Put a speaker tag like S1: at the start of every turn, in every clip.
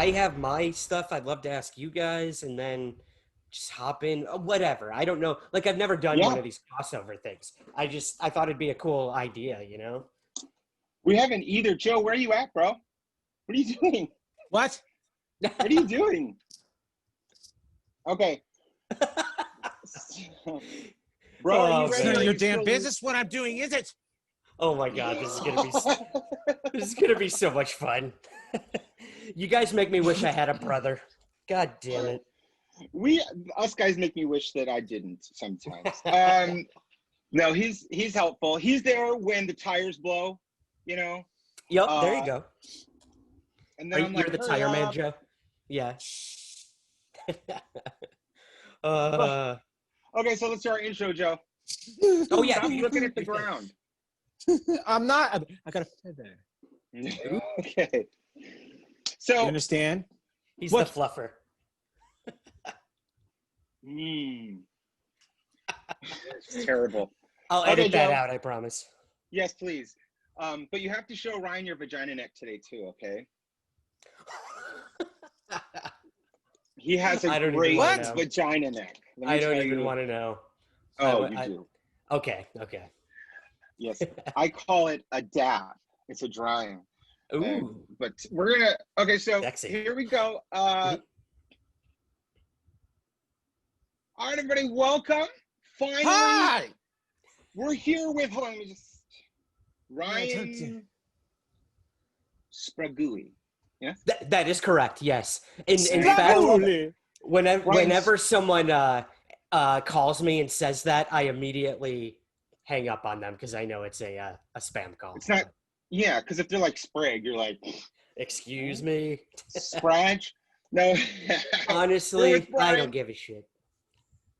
S1: I have my stuff I'd love to ask you guys, and then just hop in, whatever. I don't know. Like, I've never done one
S2: Yeah,
S1: of these crossover things. I thought it'd be a cool idea, you know?
S2: we haven't either. Joe, where are you at, bro? What are you doing?
S3: What?
S2: What are you doing? Okay. Bro, are you
S1: Oh,
S3: It's
S2: ready?
S3: none
S2: Or
S3: of
S2: are
S3: your
S2: you
S3: damn
S2: still...
S3: business what I'm doing, is it?
S1: oh my God, this is gonna be so much fun. You guys make me wish I had a brother. God damn it.
S2: Us guys make me wish that I didn't sometimes. No, he's helpful. He's there when the tires blow, you know.
S1: Yep, there you go.
S2: And then I'm
S1: You're
S2: like,
S1: the
S2: hurry
S1: tire man,
S2: up.
S1: Joe? Yeah.
S2: Okay, so let's do our intro, Joe.
S1: Oh yeah.
S2: Stop looking at the
S1: do your thing.
S2: ground.
S3: I'm not. I got a feather.
S2: Okay.
S3: You
S2: So,
S3: understand?
S1: He's
S3: What?
S1: the fluffer.
S2: it's terrible.
S1: I'll
S2: Okay,
S1: edit that
S2: Joe.
S1: out, I promise.
S2: Yes, please. But you have to show Ryan your vagina neck today too, okay? He has a
S1: I don't even
S2: great
S1: wanna know.
S2: vagina neck. Let me
S1: I don't
S2: tell
S1: even
S2: you.
S1: want to know.
S2: Oh,
S1: I-
S2: you do.
S1: Okay.
S2: Yes, I call it a dab. It's a drying.
S1: Ooh.
S2: But we're gonna. Okay, so
S1: Sexy.
S2: here we go. All right, everybody, welcome. Finally,
S3: Hi.
S2: we're here with. Hold on, let me just.
S3: it's okay.
S2: Ryan Sprague. Yeah.
S1: That is correct. Yes. In
S2: I
S1: fact,
S2: love it.
S1: whenever someone calls me and says that, I immediately hang up on them because I know it's a spam call.
S2: It's not. Yeah, because if they're like Sprague, you're like,
S1: Excuse me.
S2: Sprague? No.
S1: Honestly, I
S2: Brian.
S1: don't give a shit.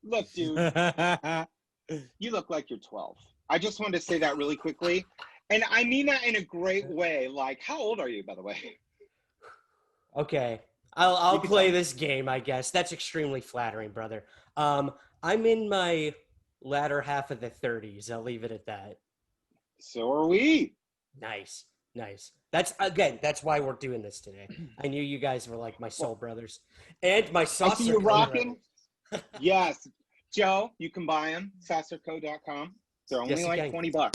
S2: Look, dude, you look like you're 12. I just wanted to say that really quickly. And I mean that in a great way. Like, how old are you, by the way?
S1: Okay. I'll
S2: You can
S1: play
S2: tell.
S1: this game, I guess. That's extremely flattering, brother. I'm in my latter half of the 30s. I'll leave it at that.
S2: So are we.
S1: Nice. That's why we're doing this today. I knew you guys were like my soul brothers. And my
S2: I
S1: saucer
S2: see you
S1: code
S2: rocking.
S1: brothers.
S2: Yes. Joe, you can buy them. saucercode.com. They're only
S1: Yes, you
S2: like
S1: can.
S2: $20.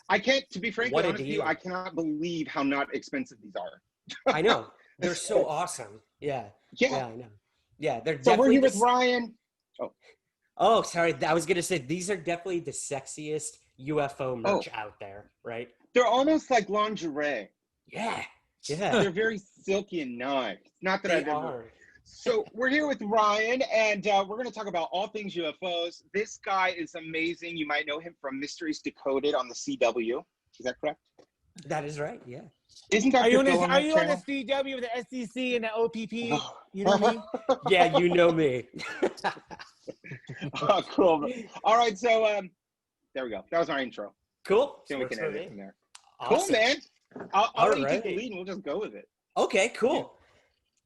S2: I can't, to be frankly
S1: What a
S2: honest with you,
S1: deal.
S2: I cannot believe how not expensive these are.
S1: I know. They're so awesome. Yeah,
S2: Yeah.
S1: I know. Yeah, they're
S2: So we're
S1: definitely
S2: here with Ryan.
S1: Oh, sorry. I was gonna say these are definitely the sexiest UFO merch out there, right?
S2: They're almost like lingerie.
S1: Yeah.
S2: They're very silky and nice. Not that
S1: They
S2: I've ever.
S1: are.
S2: So we're here with Ryan, and we're going to talk about all things UFOs. This guy is amazing. You might know him from Mysteries Decoded on the CW. Is that correct?
S1: That is right. Yeah.
S2: Isn't that
S3: Are you on
S2: Phil
S3: the
S2: that
S3: CW with the SEC and the OPP? You know me.
S1: Yeah, you know me.
S2: Oh, cool. All right, so there we go. That was my intro.
S1: Cool.
S2: Then we
S1: Works
S2: can
S1: for
S2: edit
S1: me.
S2: it from there.
S1: Awesome.
S2: Cool, man. I'll let you take the
S1: Alright.
S2: lead, and we'll just go with it.
S1: Okay, cool.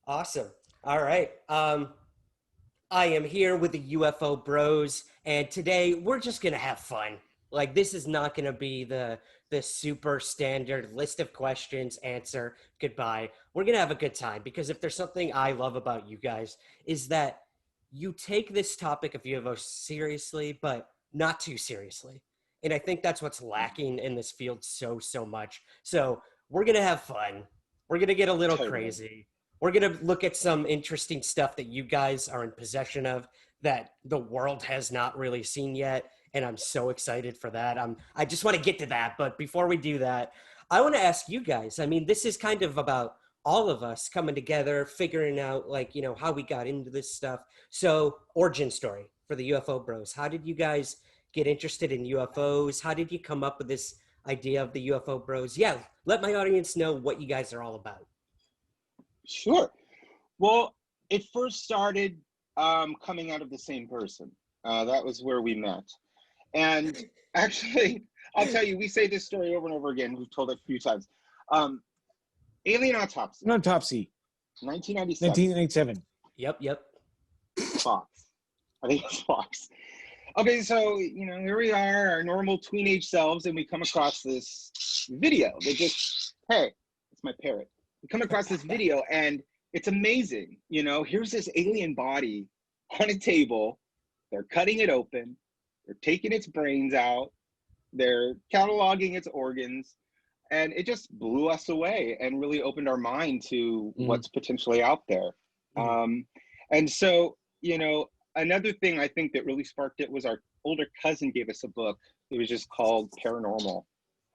S1: Awesome. All right. I am here with the UFO Bros, and today we're just gonna have fun. Like, this is not gonna be the super standard list of questions, answer, goodbye. We're gonna have a good time because if there's something I love about you guys is that you take this topic of UFOs seriously, but not too seriously. And I think that's what's lacking in this field so much. So we're gonna have fun. We're gonna get a little
S2: Totally.
S1: crazy. We're going to look at some interesting stuff that you guys are in possession of that the world has not really seen yet. And I'm so excited for that. I just want to get to that. But before we do that, I want to ask you guys, I mean, this is kind of about all of us coming together, figuring out like, you know, how we got into this stuff. So origin story for the UFO Bros. How did you guys get interested in UFOs? How did you come up with this idea of the UFO Bros? Yeah, let my audience know what you guys are all about.
S2: Sure. Well, it first started coming out of the same person. That was where we met. And actually, I'll tell you, we say this story over and over again. We've told it a few times. Alien Autopsy.
S3: Autopsy.
S2: 1997.
S3: 1987.
S1: Yep.
S2: Fox. I think it's Fox. Okay, so, you know, here we are, our normal teenage selves, and we come across this video. They just, hey, it's my parrot. We come across this video, and it's amazing. Here's this alien body on a table. They're cutting it open. They're taking its brains out. They're cataloging its organs. And it just blew us away and really opened our mind to what's potentially out there. And so, another thing I think that really sparked it was our older cousin gave us a book. It was just called Paranormal.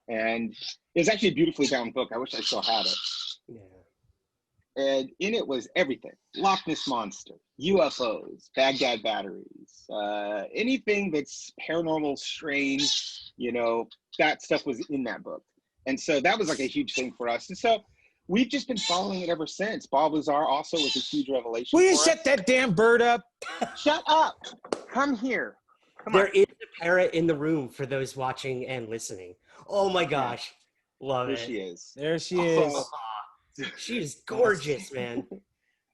S2: And it was actually a beautifully bound book. I wish I still had it.
S1: Yeah.
S2: And in it was everything: Loch Ness Monster, UFOs, Baghdad batteries, anything that's paranormal, strange, that stuff was in that book. And so that was like a huge thing for us. And so we've just been following it ever since. Bob Lazar also was a huge revelation.
S3: Will you shut that damn bird up?
S2: Shut up. Come here.
S1: There is a parrot in the room for those watching and listening. Oh my gosh. Love
S2: there
S1: it.
S2: She is.
S3: There she is.
S1: She is gorgeous, man.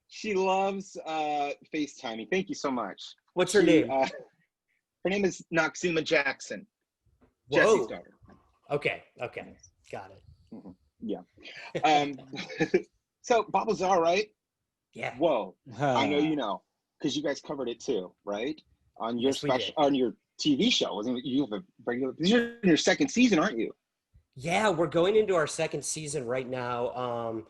S2: She loves FaceTiming. Thank you so much.
S1: What's her name?
S2: Her name is Noxima Jackson.
S1: Whoa.
S2: Jesse's daughter.
S1: Okay. Got it.
S2: Yeah. So Bob Lazar, right?
S1: Yeah.
S2: Whoa. I know you know, because you guys covered it too, right? On your special, on your TV show. Wasn't it? You have a regular. You're in your second season, aren't you?
S1: Yeah, we're going into our second season right now.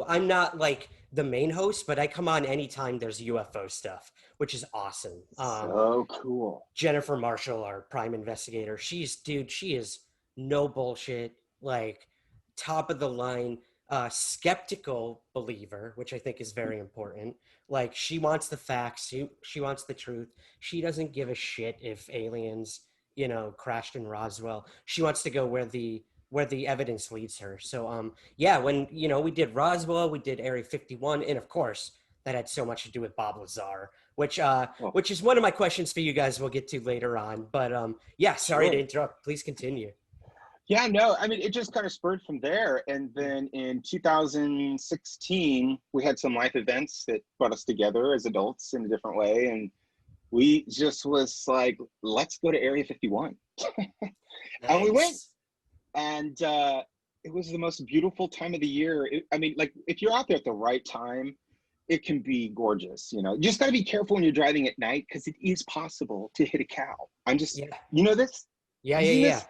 S1: I'm not like the main host, but I come on anytime there's UFO stuff, which is awesome.
S2: So cool.
S1: Jennifer Marshall, our prime investigator, she is no bullshit, like top of the line, skeptical believer, which I think is very important. Like, she wants the facts, she wants the truth. She doesn't give a shit if aliens, crashed in Roswell. She wants to go where the evidence leads her. So when we did Roswell, we did Area 51, and of course that had so much to do with Bob Lazar, which is one of my questions for you guys we'll get to later on. But sorry to interrupt. Please continue.
S2: Yeah, no, I mean, it just kind of spurred from there. And then in 2016, we had some life events that brought us together as adults in a different way. And we just was like, let's go to Area 51. Nice. And we went. And it was the most beautiful time of the year. If you're out there at the right time, it can be gorgeous. You just got to be careful when you're driving at night, because it is possible to hit a cow. You know this?
S1: Yeah.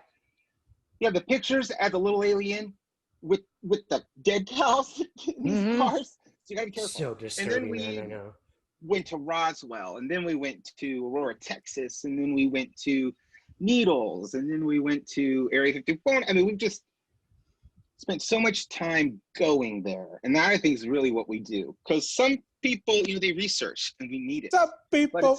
S2: Yeah, the pictures at the little alien with the dead cows in these cars. So you got to be careful.
S1: So disturbing, man, I know.
S2: Went to Roswell, and then we went to Aurora, Texas, and then we went to Needles, and then we went to Area 51. I mean, we've just spent so much time going there, and that I think is really what we do. Because some people, they research, and we need it. Some people.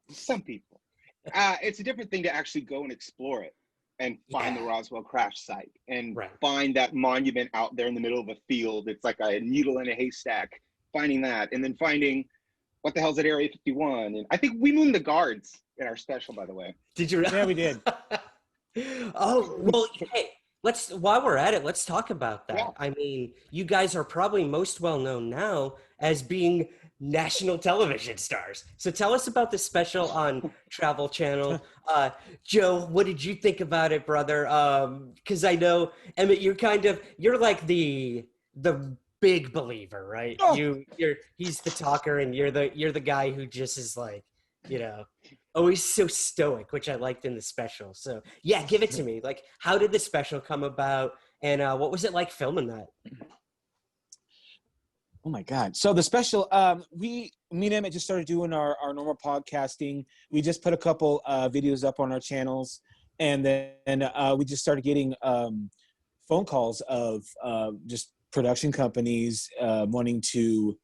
S2: It's a different thing to actually go and explore it and find the Roswell crash site and find that monument out there in the middle of a field. It's like a needle in a haystack. Finding that, and then finding what the hell's at Area 51. And I think we mooned the guards in our special, by the way.
S1: Did you?
S3: Yeah, we did.
S1: Oh, well, hey, while we're at it, let's talk about that.
S2: Yeah.
S1: I mean, you guys are probably most well known now as being national television stars. So tell us about the special on Travel Channel. Joe, what did you think about it, brother? Because I know, Emmett, you're like the big believer, right?
S3: Oh.
S1: He's the talker, and you're the guy who just is like, always so stoic, which I liked in the special. So yeah, give it to me. Like, how did the special come about, and what was it like filming that?
S3: Oh my God. So the special, me and Emmett just started doing our normal podcasting. We just put a couple videos up on our channels, and then we just started getting phone calls of just production companies wanting to,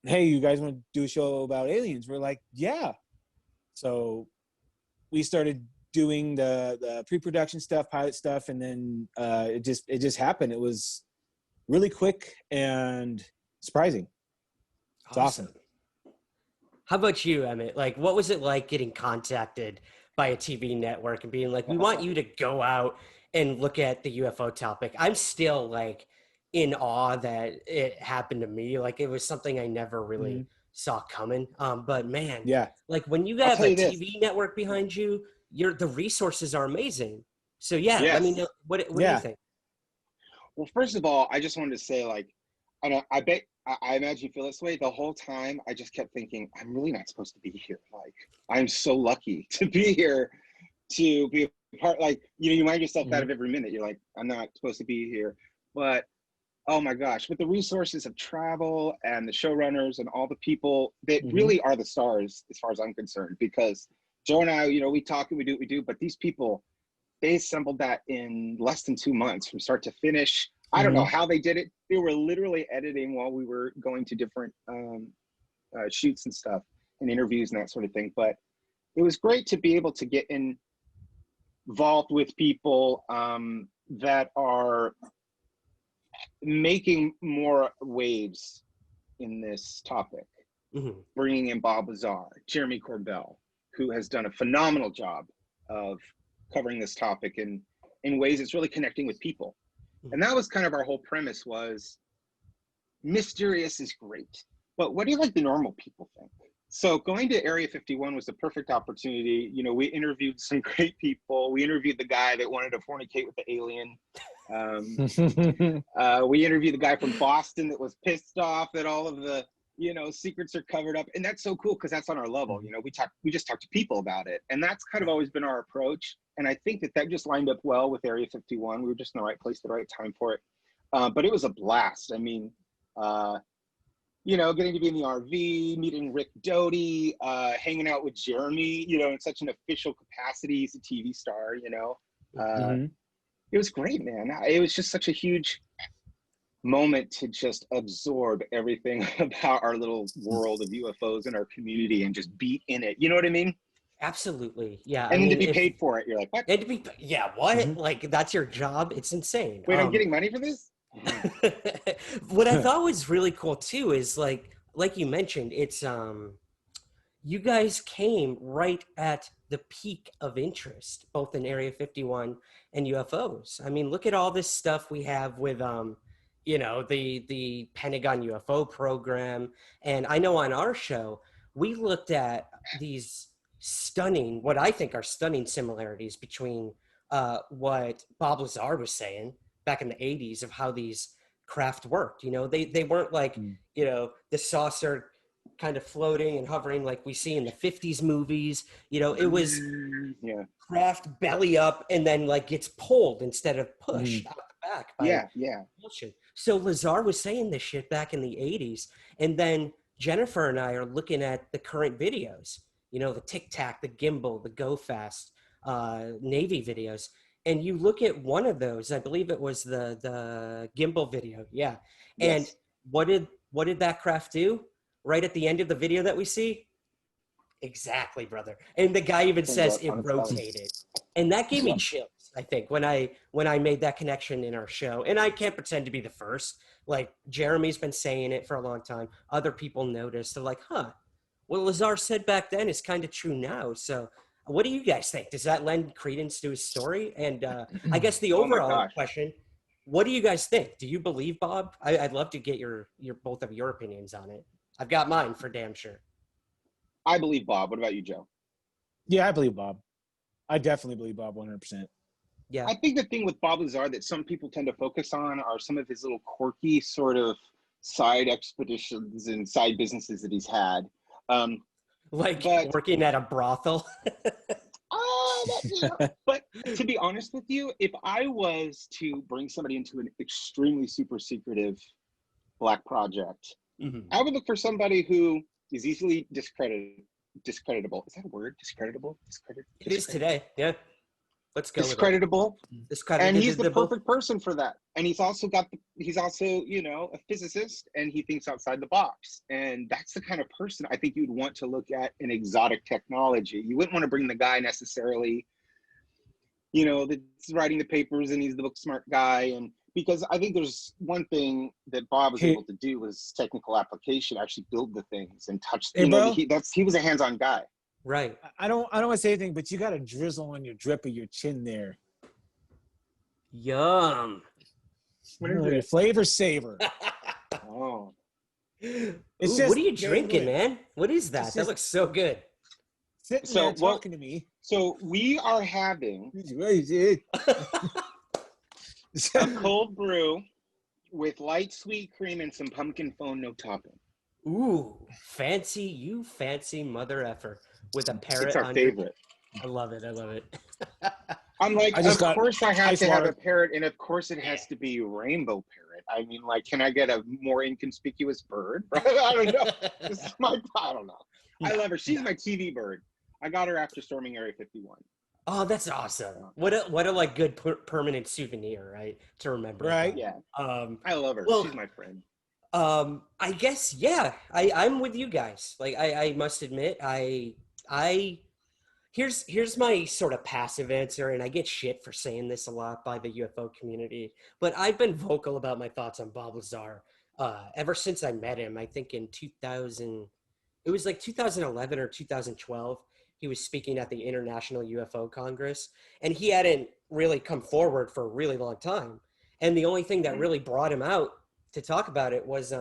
S3: hey, you guys want to do a show about aliens? We're like, yeah. So we started doing the pre-production stuff, pilot stuff, and then it just happened. It was really quick and surprising. It's awesome.
S1: How about you, Emmett? Like, what was it like getting contacted by a TV network and being like, we want you to go out and look at the UFO topic? I'm still like in awe that it happened to me. Like, it was something I never really saw coming. But man, like when you have a TV network behind you, the resources are amazing. So let me know, what do you think?
S2: Well, first of all, I just wanted to say, like, I I imagine you feel this way the whole time. I just kept thinking, I'm really not supposed to be here. Like, I'm so lucky to be here, to be a part. Like, you wind yourself out of every minute. You're like, I'm not supposed to be here. But oh my gosh, with the resources of travel and the showrunners and all the people that really are the stars, as far as I'm concerned, because Joe and I, we talk and we do what we do, but these people, they assembled that in less than 2 months from start to finish. I don't know how they did it. They were literally editing while we were going to different shoots and stuff and interviews and that sort of thing. But it was great to be able to get involved with people that are making more waves in this topic. Bringing in Bob Lazar, Jeremy Corbell, who has done a phenomenal job of covering this topic in ways that's really connecting with people. And that was kind of our whole premise, was mysterious is great, but what do you like the normal people think? So going to Area 51 was the perfect opportunity. We interviewed some great people. We interviewed the guy that wanted to fornicate with the alien. We interviewed the guy from Boston that was pissed off that all of the secrets are covered up, and that's so cool because that's on our level. We just talk to people about it, and that's kind of always been our approach. And I think that just lined up well with Area 51. We were just in the right place at the right time for it. But it was a blast. I mean, getting to be in the RV, meeting Rick Doty, hanging out with Jeremy, in such an official capacity. He's a TV star, It was great, man. It was just such a huge moment to just absorb everything about our little world of UFOs in our community and just be in it. You know what I mean?
S1: Absolutely. Yeah.
S2: And then to be paid for it, you're like, what?
S1: And to be, yeah, what? Like, that's your job? It's insane.
S2: Wait, I'm getting money for this?
S1: What I thought was really cool too is like you mentioned, it's you guys came right at the peak of interest, both in Area 51 and UFOs. I mean, look at all this stuff we have with the Pentagon UFO program. And I know on our show, we looked at these what I think are stunning similarities between what Bob Lazar was saying back in the 80s of how these craft worked. They weren't like, the saucer kind of floating and hovering like we see in the 50s movies. It was craft belly up and then like gets pulled instead of pushed out the back by propulsion. So Lazar was saying this shit back in the 80s. And then Jennifer and I are looking at the current videos, the Tic Tac, the gimbal, the Go Fast Navy videos. And you look at one of those, I believe it was the gimbal video. Yeah. Yes. And what did that craft do right at the end of the video that we see? Exactly, brother. And the guy even says it rotated. And that gave me chills, I think, when I made that connection in our show. And I can't pretend to be the first. Like, Jeremy's been saying it for a long time. Other people noticed. They're like, what Lazar said back then is kind of true now. So what do you guys think? Does that lend credence to his story? And I guess the overall question, what do you guys think? Do you believe Bob? I'd love to get your both of your opinions on it. I've got mine for damn sure.
S2: I believe Bob. What about you, Joe?
S3: Yeah, I believe Bob. I definitely believe Bob 100%.
S1: Yeah.
S2: I think the thing with Bob Lazar that some people tend to focus on are some of his little quirky sort of side expeditions and side businesses that he's had.
S1: Like working at a brothel.
S2: But to be honest with you, if I was to bring somebody into an extremely super secretive black project, I would look for somebody who is easily discreditable. Is that a word? Discreditable?
S1: It is today. Yeah. Let's go.
S2: Discreditable. And he's the perfect person for that. And he's also a physicist, and he thinks outside the box. And that's the kind of person I think you'd want to look at in exotic technology. You wouldn't want to bring the guy necessarily, that's writing the papers and he's the book smart guy. And because I think there's one thing that Bob was able to do was technical application, actually build the things and touch. He was a hands-on guy.
S1: Right.
S3: I don't want to say anything, but you got a drizzle on your drip of your chin there.
S1: Yum.
S3: What is it? Flavor saver.
S2: Oh.
S1: What are you drinking, man? What is that? That looks so good.
S3: Sitting there talking to me.
S2: So we are having a cold brew with light sweet cream and some pumpkin foam, no topping.
S1: Ooh, fancy mother effer with a
S2: It's
S1: parrot
S2: our
S1: on your.
S2: favorite.
S1: I love it. I love it.
S2: I'm like,
S3: I just
S2: of
S3: got
S2: course I have
S3: ice
S2: to have
S3: water.
S2: a parrot, and of course it has to be rainbow parrot. I mean, like, can I get a more inconspicuous bird? I don't know. This is I don't know. I love her. She's my TV bird. I got her after storming Area 51.
S1: Oh, that's awesome. What a like good permanent souvenir, right? To remember.
S3: Right.
S1: That.
S2: Yeah,
S1: Um,
S2: I love her.
S1: well,
S2: She's my friend.
S1: I guess yeah. I'm with you guys. Like I must admit I here's my sort of passive answer, and I get shit for saying this a lot by the UFO community, but I've been vocal about my thoughts on Bob Lazar ever since I met him. I think in 2000, it was like 2011 or 2012. He was speaking at the International UFO Congress, and he hadn't really come forward for a really long time. And the only thing that really brought him out to talk about it was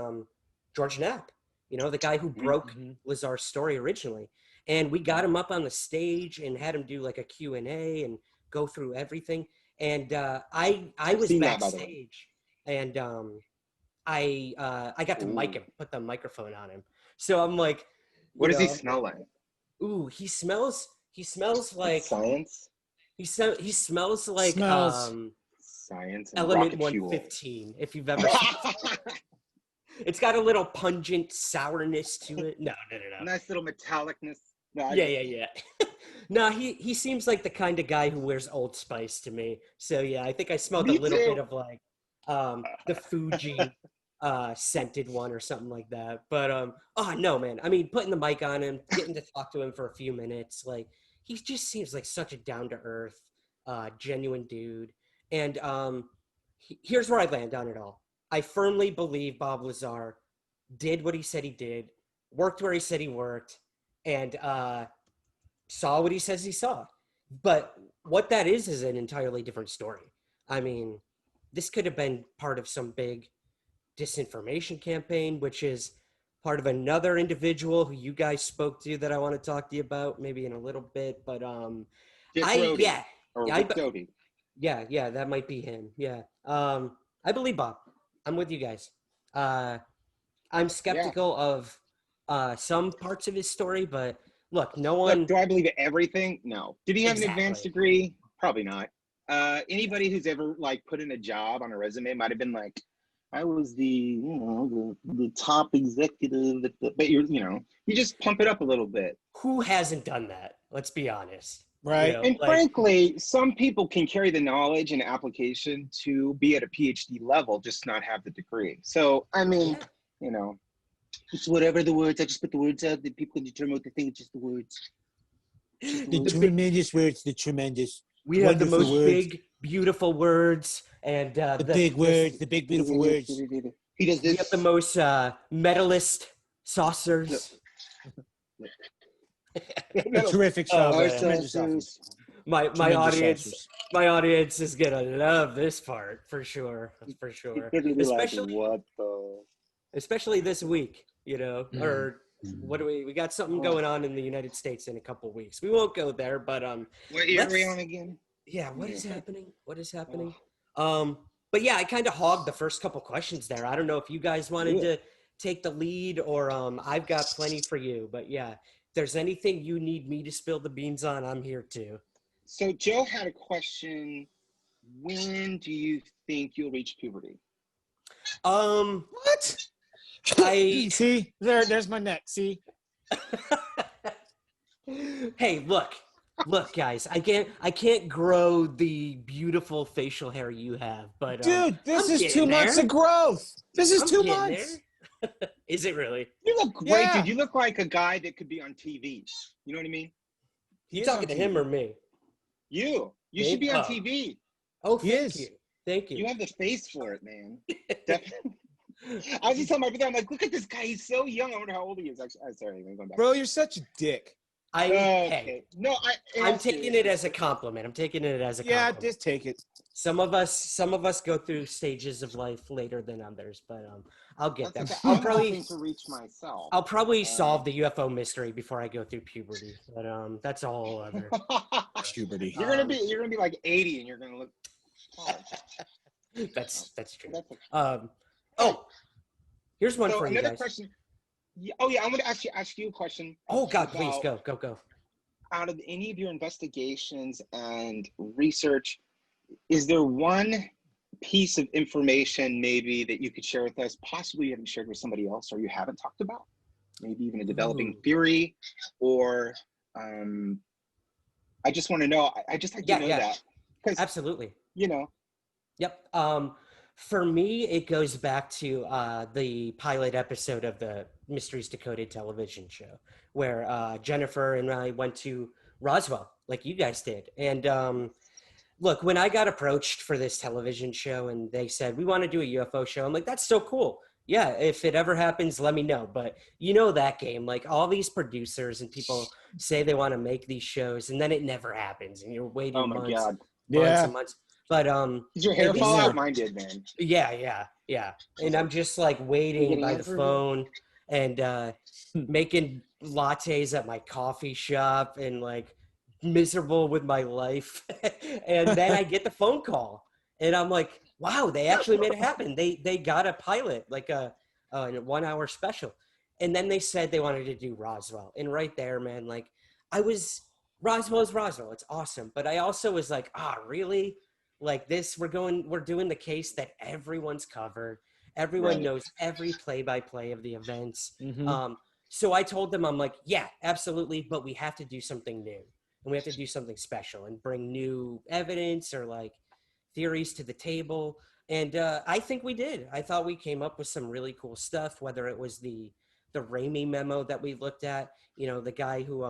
S1: George Knapp, the guy who broke Lazar's story originally. And we got him up on the stage and had him do like a Q&A and go through everything. And I was
S2: Seen that, by the way.
S1: backstage, and I got to mic him, put the microphone on him. So I'm like,
S2: What does he smell like?
S1: ooh, he smells like
S2: Science.
S1: he smells like
S2: Science and
S1: Element
S2: rocket fuel.
S1: 115. If you've ever seen it's got a little pungent sourness to it. No.
S2: Nice little metallicness. No,
S1: Yeah. No, he seems like the kind of guy who wears Old Spice to me. So yeah, I think I smelled a little bit of like the Fuji scented one or something like that. But oh no, man. I mean, putting the mic on him, getting to talk to him for a few minutes, like he just seems like such a down to earth, genuine dude. And here's where I land on it all. I firmly believe Bob Lazar did what he said he did, worked where he said he worked, and saw what he says he saw. But what that is an entirely different story. I mean, this could have been part of some big disinformation campaign, which is part of another individual who you guys spoke to that I want to talk to you about maybe in a little bit. But yeah, that might be him. Yeah. I believe Bob. I'm with you guys. I'm skeptical of some parts of his story, but look, no one.
S2: Look, do I believe everything? No. Did he have an advanced
S1: Exactly.
S2: degree? Probably not. Anybody who's ever like put in a job on a resume might have been like, I was the top executive at the, but you just pump it up a little bit.
S1: Who hasn't done that? Let's be honest.
S3: Right.
S2: And frankly, some people can carry the knowledge and application to be at a PhD level, just not have the degree. So, I mean, it's whatever the words, I just put the words out that people can determine what they think, it's just the words.
S3: The tremendous words, the tremendous.
S1: We have the most big, beautiful words, and
S3: the big words, the big, beautiful words.
S2: He does this.
S1: We have the most medalist saucers.
S3: Terrific saucers. Tremendous saucers.
S1: My audience is gonna love this part for sure. Especially this week, or what do we got something going on in the United States in a couple weeks. We won't go there, but
S2: what year are we on again?
S1: Yeah, what is happening? But yeah, I kind of hogged the first couple questions there. I don't know if you guys wanted to take the lead, or I've got plenty for you. But yeah, if there's anything you need me to spill the beans on, I'm here too.
S2: So Joe had a question. When do you think you'll reach puberty?
S3: What? See, there's my neck. See.
S1: Hey, look, guys. I can't grow the beautiful facial hair you have, but
S3: dude, this is 2 months of growth. This is 2 months.
S1: Is it really?
S2: You look great, dude. You look like a guy that could be on TV. You know what I mean?
S1: You talking to him or me?
S2: You should be on TV.
S1: Oh, thank you.
S2: You have the face for it, man. Definitely. I was just telling my brother, I'm like, look at this guy. He's so young. I wonder how old he is. Actually, I'm sorry. I'm going back.
S3: Bro, you're such a dick.
S2: Okay. No,
S1: I'm taking it as a compliment.
S3: Yeah, just take it.
S1: Some of us go through stages of life later than others, but I'll get there.
S2: Okay.
S1: I'll probably
S2: to reach myself.
S1: I'll probably solve the UFO mystery before I go through puberty, but that's a whole other
S3: puberty.
S2: You're gonna be like 80 and you're gonna look.
S1: That's true.
S2: That's a,
S1: Um,
S2: hey,
S1: oh, here's one
S2: so
S1: for you
S2: another
S1: guys.
S2: question. Yeah, oh yeah, I'm going to actually ask you a question
S1: Oh God, please
S2: about
S1: go.
S2: out of any of your investigations and research, is there one piece of information maybe that you could share with us, possibly you haven't shared with somebody else or you haven't talked about? Maybe even a developing
S1: Ooh,
S2: theory, or um, I just want to know. I just like to know
S1: yeah,
S2: that because
S1: absolutely.
S2: you know.
S1: Yep. For me, it goes back to the pilot episode of the Mysteries Decoded television show, where Jennifer and I went to Roswell, like you guys did. And look, when I got approached for this television show and they said, we want to do a UFO show, I'm like, that's so cool. Yeah, if it ever happens, let me know. But you know that game, like all these producers and people say they want to make these shows and then it never happens and you're
S2: Oh
S1: waiting
S2: my
S1: months,
S2: God,
S1: months
S3: Yeah,
S1: and months. But
S2: did your
S1: at
S2: hair
S3: been
S2: fall
S1: least
S2: out?
S3: there.
S2: Mine did, man.
S1: yeah.
S2: I
S1: And
S2: was
S1: I'm
S2: like,
S1: just like
S2: "Are you
S1: waiting
S2: getting
S1: by the
S2: answers yet?"
S1: phone and making lattes at my coffee shop and like miserable with my life. And then I get the phone call and I'm like, wow, they actually made it happen. They got a pilot, like a 1 hour special. And then they said they wanted to do Roswell. And right there, man, like I was Roswell is Roswell. It's awesome. But I also was like, really? Like this, we're doing the case that everyone's covered. Everyone
S2: Right.
S1: knows every play by play of the events.
S3: Hmm.
S1: Um, so I told them, I'm like, yeah, absolutely, but we have to do something new and we have to do something special and bring new evidence or like theories to the table. And I think we did. I thought we came up with some really cool stuff, whether it was the Ramey memo that we looked at, the guy who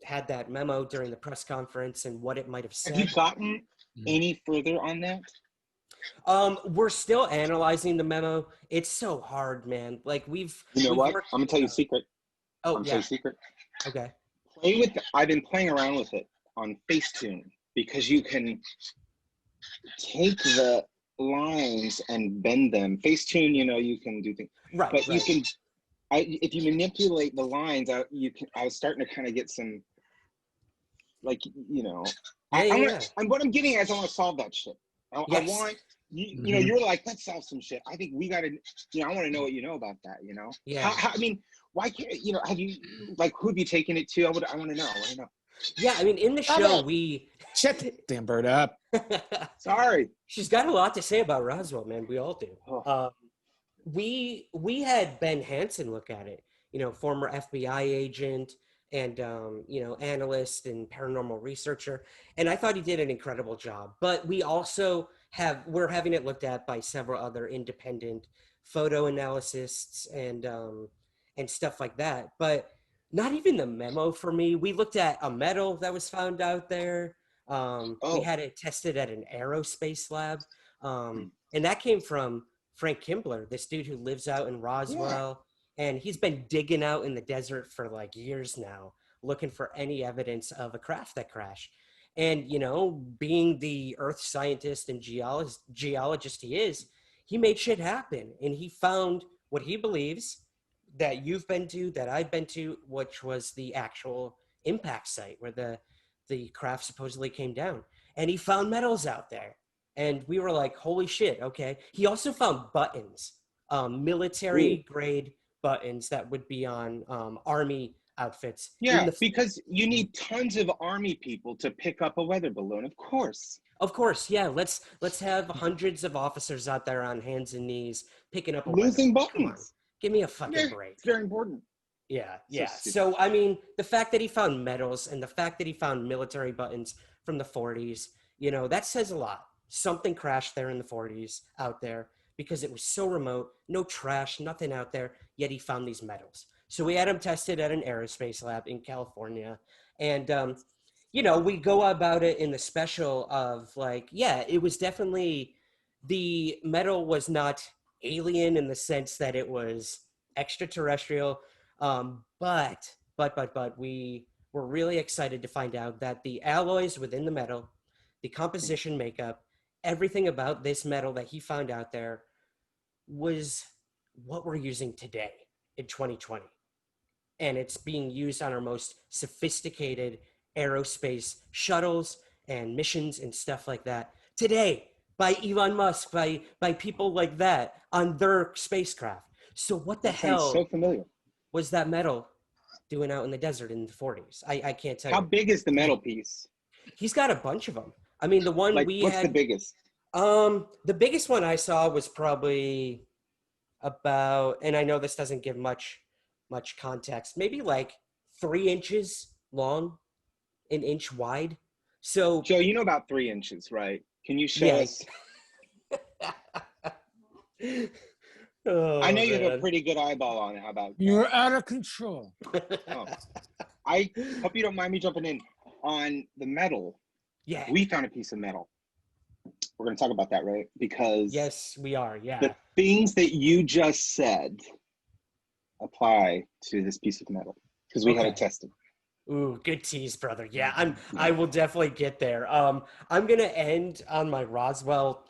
S1: had that memo during the press conference and what it might have
S2: Have you
S1: said.
S2: gotten any further on that?
S1: We're still analyzing the memo. It's so hard, man. Like
S2: You know
S1: we've
S2: what?
S1: worked.
S2: I'm gonna tell you a secret.
S1: Oh
S2: I'm gonna tell you a
S1: yeah.
S2: secret.
S1: Okay.
S2: Play with. I've been playing around with it on Facetune because you can take the lines and bend them. Facetune, you can do things,
S1: Right.
S2: but you
S1: Right.
S2: can. If you manipulate the lines, you can. I was starting to kind of get some, like,
S1: Yeah.
S2: I
S1: Yeah.
S2: want.
S1: Yeah.
S2: And what I'm getting at is I want to solve that shit. I
S1: Yes.
S2: want.
S3: Hmm.
S2: You're like, let's solve some shit. I think we got to. I want to know what you know about that.
S1: Yeah.
S2: I mean, why can't have you like who have you taken it to? I want to know. I want to know.
S1: Yeah. I mean, in the
S2: Stop
S1: show,
S2: it.
S1: we.
S3: Shut the damn bird up.
S2: Sorry.
S1: She's got a lot to say about Roswell, man. We all do.
S2: Oh,
S1: We had Ben Hansen look at it, former FBI agent and analyst and paranormal researcher, and I thought he did an incredible job. But we also we're having it looked at by several other independent photo analysts and stuff like that. But not even the memo for me. We looked at a metal that was found out there. We
S2: oh,
S1: had it tested at an aerospace lab,
S2: hmm.
S1: and that came from Frank Kimbler, this dude who lives out in
S2: Yeah.
S1: Roswell, and he's been digging out in the desert for like years now, looking for any evidence of a craft that crashed. And being the Earth scientist and geologist he is, he made shit happen, and he found what he believes that you've been to, that I've been to, which was the actual impact site where the craft supposedly came down. And he found metals out there and we were like, holy shit, okay. He also found buttons,
S2: Ooh.
S1: military grade buttons that would be on army outfits in
S2: Yeah,
S1: the.
S2: because you need tons of army people to pick up a weather balloon, of course.
S1: Of course, yeah. Let's have hundreds of officers out there on hands and knees picking up a weather
S2: Losing
S1: balloon. Come on,
S2: buttons.
S1: give me a
S2: Yeah,
S1: fucking break.
S2: it's very important.
S1: Yeah,
S2: So
S1: yeah.
S2: stupid.
S1: So I mean, the fact that he found medals and the fact that he found military buttons from the 40s, that says a lot. Something crashed there in the 40s out there because it was so remote, no trash, nothing out there, yet he found these medals. So we had him tested at an aerospace lab in California. And we go about it in the special of like, yeah, it was definitely the metal was not alien in the sense that it was extraterrestrial, but we were really excited to find out that the alloys within the metal, the composition makeup, everything about this metal that he found out there was what we're using today in 2020. And it's being used on our most sophisticated aerospace shuttles and missions and stuff like that today. by Elon Musk, by people like that on their spacecraft. So what the
S2: That sounds so
S1: hell
S2: familiar.
S1: was that metal doing out in the desert in the 40s? I can't tell
S2: How
S1: you.
S2: big is the metal piece?
S1: He's got a bunch of them. I mean, the one
S2: Like,
S1: we
S2: what's the
S1: had,
S2: biggest?
S1: the biggest one I saw was probably about, and I know this doesn't give much context, maybe like 3 inches long, an inch wide. So
S2: Joe, you know about 3 inches, right? Can you show
S1: yeah.
S2: us? I
S1: Oh
S2: know you have a
S1: man.
S2: pretty good eyeball on it. How about that?
S3: You're out of control.
S2: Oh, I hope you don't mind me jumping in on the metal.
S1: Yeah.
S2: We found a piece of metal. We're going to talk about that, right? Because
S1: Yes, we are. Yeah.
S2: the things that you just said apply to this piece of metal because we had
S1: Okay.
S2: it tested.
S1: Ooh, good tease, brother. Yeah, I will definitely get there. I'm gonna end on my Roswell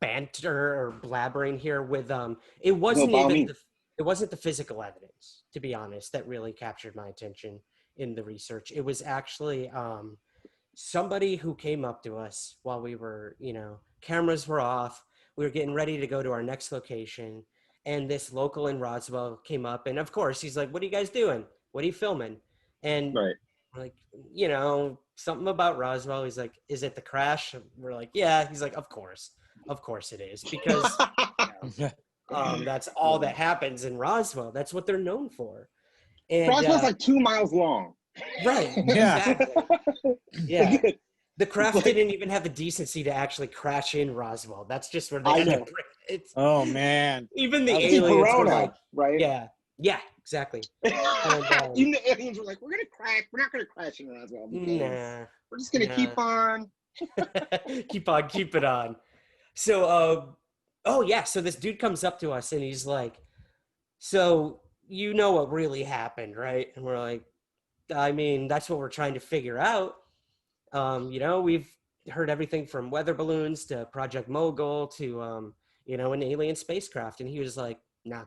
S1: banter or blabbering here with it
S2: No,
S1: wasn't
S2: by all
S1: even
S2: means.
S1: it wasn't the physical evidence, to be honest, that really captured my attention in the research. It was actually somebody who came up to us while we were, cameras were off. We were getting ready to go to our next location, and this local in Roswell came up, and of course he's like, "What are you guys doing? What are you filming?" And
S2: Right.
S1: we're like, something about Roswell. He's like, "Is it the crash?" And we're like, "Yeah." He's like, of course it is," because that's all that happens in Roswell. That's what they're known for. And
S2: Roswell's like 2 miles long.
S1: right,
S3: Yeah.
S1: exactly. Yeah.
S2: Like,
S1: The
S2: it's
S1: craft
S2: like,
S1: didn't even have the decency to actually crash in Roswell. That's just where they
S2: I
S1: had to
S2: know.
S1: bring it.
S3: Oh man.
S1: Even the
S3: That
S2: It's in
S3: was
S1: aliens were
S2: Corona,
S1: like,
S2: right?
S1: yeah, exactly. And
S2: Even the aliens were like, we're not gonna crash in Roswell because
S1: nah,
S2: we're just gonna
S1: nah.
S2: keep on.
S1: Keep it on. So, oh yeah, so this dude comes up to us and he's like, "So you know what really happened, right?" And we're like, "I mean, that's what we're trying to figure out. We've heard everything from weather balloons to Project Mogul to an alien spacecraft." And he was like, "Nah,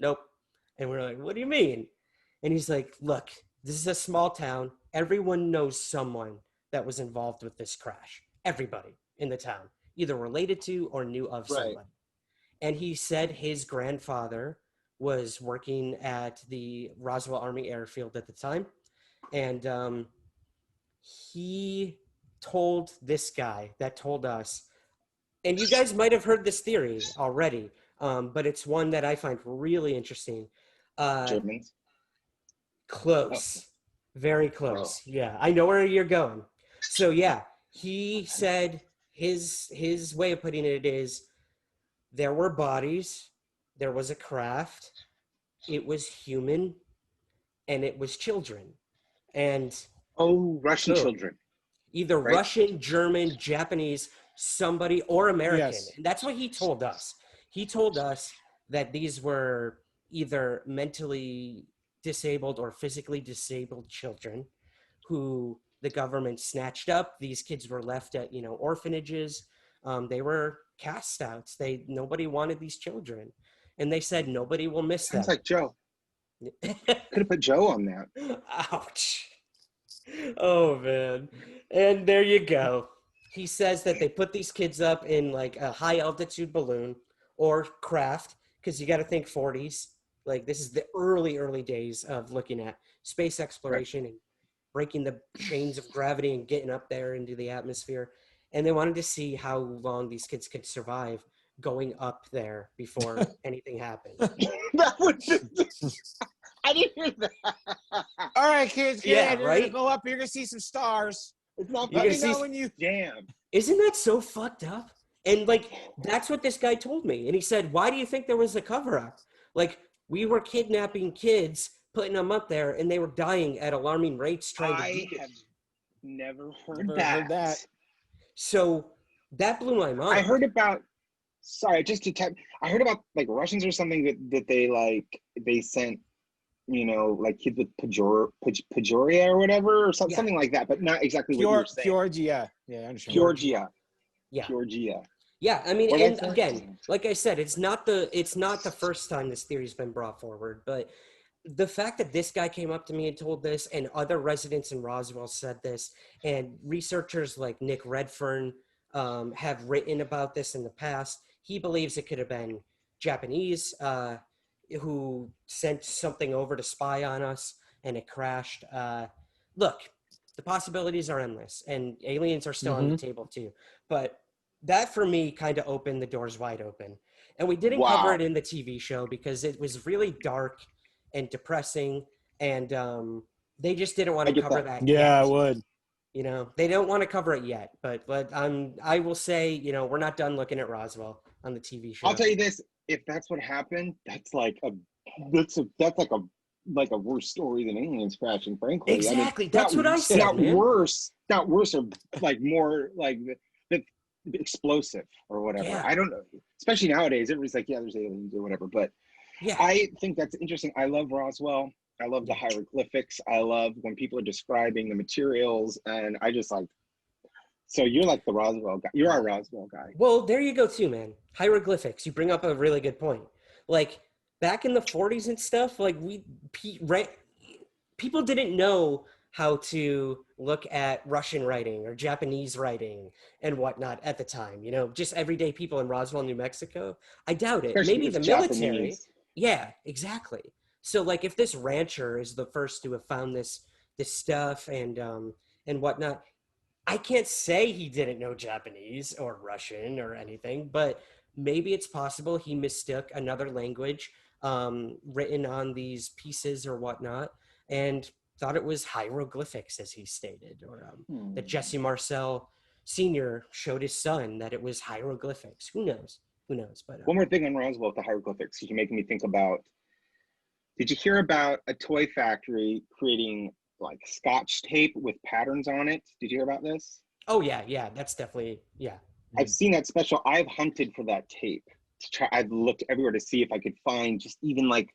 S1: nope." And we're like, "What do you mean?" And he's like, "Look, this is a small town. Everyone knows someone that was involved with this crash. Everybody in the town, either related to or knew of
S2: Right.
S1: somebody." And he said his grandfather was working at the Roswell Army Airfield at the time. And he told this guy that told us, and you guys might have heard this theory already, but it's one that I find really interesting. Uh,
S2: Germans. Oh,
S1: Close, very
S2: bro.
S1: close. Yeah, I know where you're going. So yeah, he said his way of putting it is there were bodies, there was a craft, it was human, and it was children. And
S2: Oh, Russian
S1: boom,
S2: children,
S1: either
S2: right?
S1: Russian, German, Japanese, somebody, or American.
S3: Yes.
S1: And that's what he told us. He told us that these were either mentally disabled or physically disabled children who the government snatched up. These kids were left at, orphanages. They were cast outs. Nobody wanted these children. And they said nobody will miss
S2: Sounds
S1: them.
S2: like Joe. Could have put Joe on that.
S1: Ouch. Oh man. And there you go. He says that they put these kids up in like a high altitude balloon or craft, because you got to think 40s. Like this is the early days of looking at space
S2: Right.
S1: exploration and breaking the chains of gravity and getting up there into the atmosphere. And they wanted to see how long these kids could survive going up there before anything happened.
S2: That would. I didn't hear that.
S3: All right, kids, get
S1: Yeah,
S3: ready. You're gonna
S1: right?
S3: go up. You're gonna see some stars.
S2: It's not
S1: You're
S3: Let
S1: gonna
S3: me
S2: funny.
S1: see.
S3: know when you.
S2: Damn.
S1: Isn't that so fucked up? And like, that's what this guy told me. And he said, "Why do you think there was a cover up? Like, we were kidnapping kids, putting them up there, and they were dying at alarming rates trying to do
S2: I
S1: it."
S2: have never heard
S3: Never
S2: that.
S3: heard that.
S1: So that blew my
S2: I
S1: mind.
S2: heard about. Sorry, just to tap. I heard about like Russians or something that they sent, like kids with Pajoria or whatever or
S1: Yeah,
S2: something like that, but not exactly what you were saying.
S3: Georgia. Yeah, I understand.
S2: Georgia.
S1: yeah,
S2: Georgia.
S1: yeah. I mean,
S2: Or
S1: and
S2: that's
S1: again, like I said, it's not the first time this theory's been brought forward, but the fact that this guy came up to me and told this, and other residents in Roswell said this, and researchers like Nick Redfern, have written about this in the past. He believes it could have been Japanese who sent something over to spy on us and it crashed. Look, the possibilities are endless and aliens are still on the
S3: Mm-hmm.
S1: table too. But that for me kind of opened the doors wide open. And we didn't cover it
S2: Wow.
S1: in the TV show because it was really dark and depressing. And they just didn't want
S2: I
S1: to
S2: get
S1: cover
S2: that.
S1: that
S3: Yeah, I
S1: yet.
S3: would.
S1: You know, they don't want to cover it yet, but I will say, we're not done looking at Roswell on the TV
S2: I'll
S1: show.
S2: tell you this: if that's what happened, that's like a worse story than aliens crashing. Frankly, I mean,
S1: Exactly. That's what I said, man.
S2: not worse, or like more like the explosive or whatever.
S1: Yeah.
S2: I don't know. Especially nowadays, everybody's like, yeah, there's aliens or whatever. But
S1: Yeah.
S2: I think that's interesting. I love Roswell. I love the
S1: Yeah.
S2: hieroglyphics. I love when people are describing the materials, and I just like. So you're like the Roswell guy. You're our Roswell guy.
S1: Well, there you go too, man. Hieroglyphics. You bring up a really good point. Like back in the 40s and stuff, like people didn't know how to look at Russian writing or Japanese writing and whatnot at the time. Just everyday people in Roswell, New Mexico. I doubt it.
S2: Especially
S1: Maybe
S2: if
S1: the
S2: it's
S1: military.
S2: Japanese.
S1: Yeah, exactly. So like if this rancher is the first to have found this stuff and whatnot, I can't say he didn't know Japanese or Russian or anything, but maybe it's possible he mistook another language written on these pieces or whatnot and thought it was hieroglyphics, as he stated, or that
S2: Hmm.
S1: Jesse Marcel Sr. showed his son that it was hieroglyphics. Who knows? Who knows? But
S2: One more thing on Roswell with the hieroglyphics. You're making me think about. Did you hear about a toy factory creating like Scotch tape with patterns on it? Did you hear about this?
S1: oh yeah, yeah, that's definitely yeah.
S2: I've
S1: Mhm.
S2: seen that special. I've hunted for that tape to try. I've looked everywhere to see if I could find just even like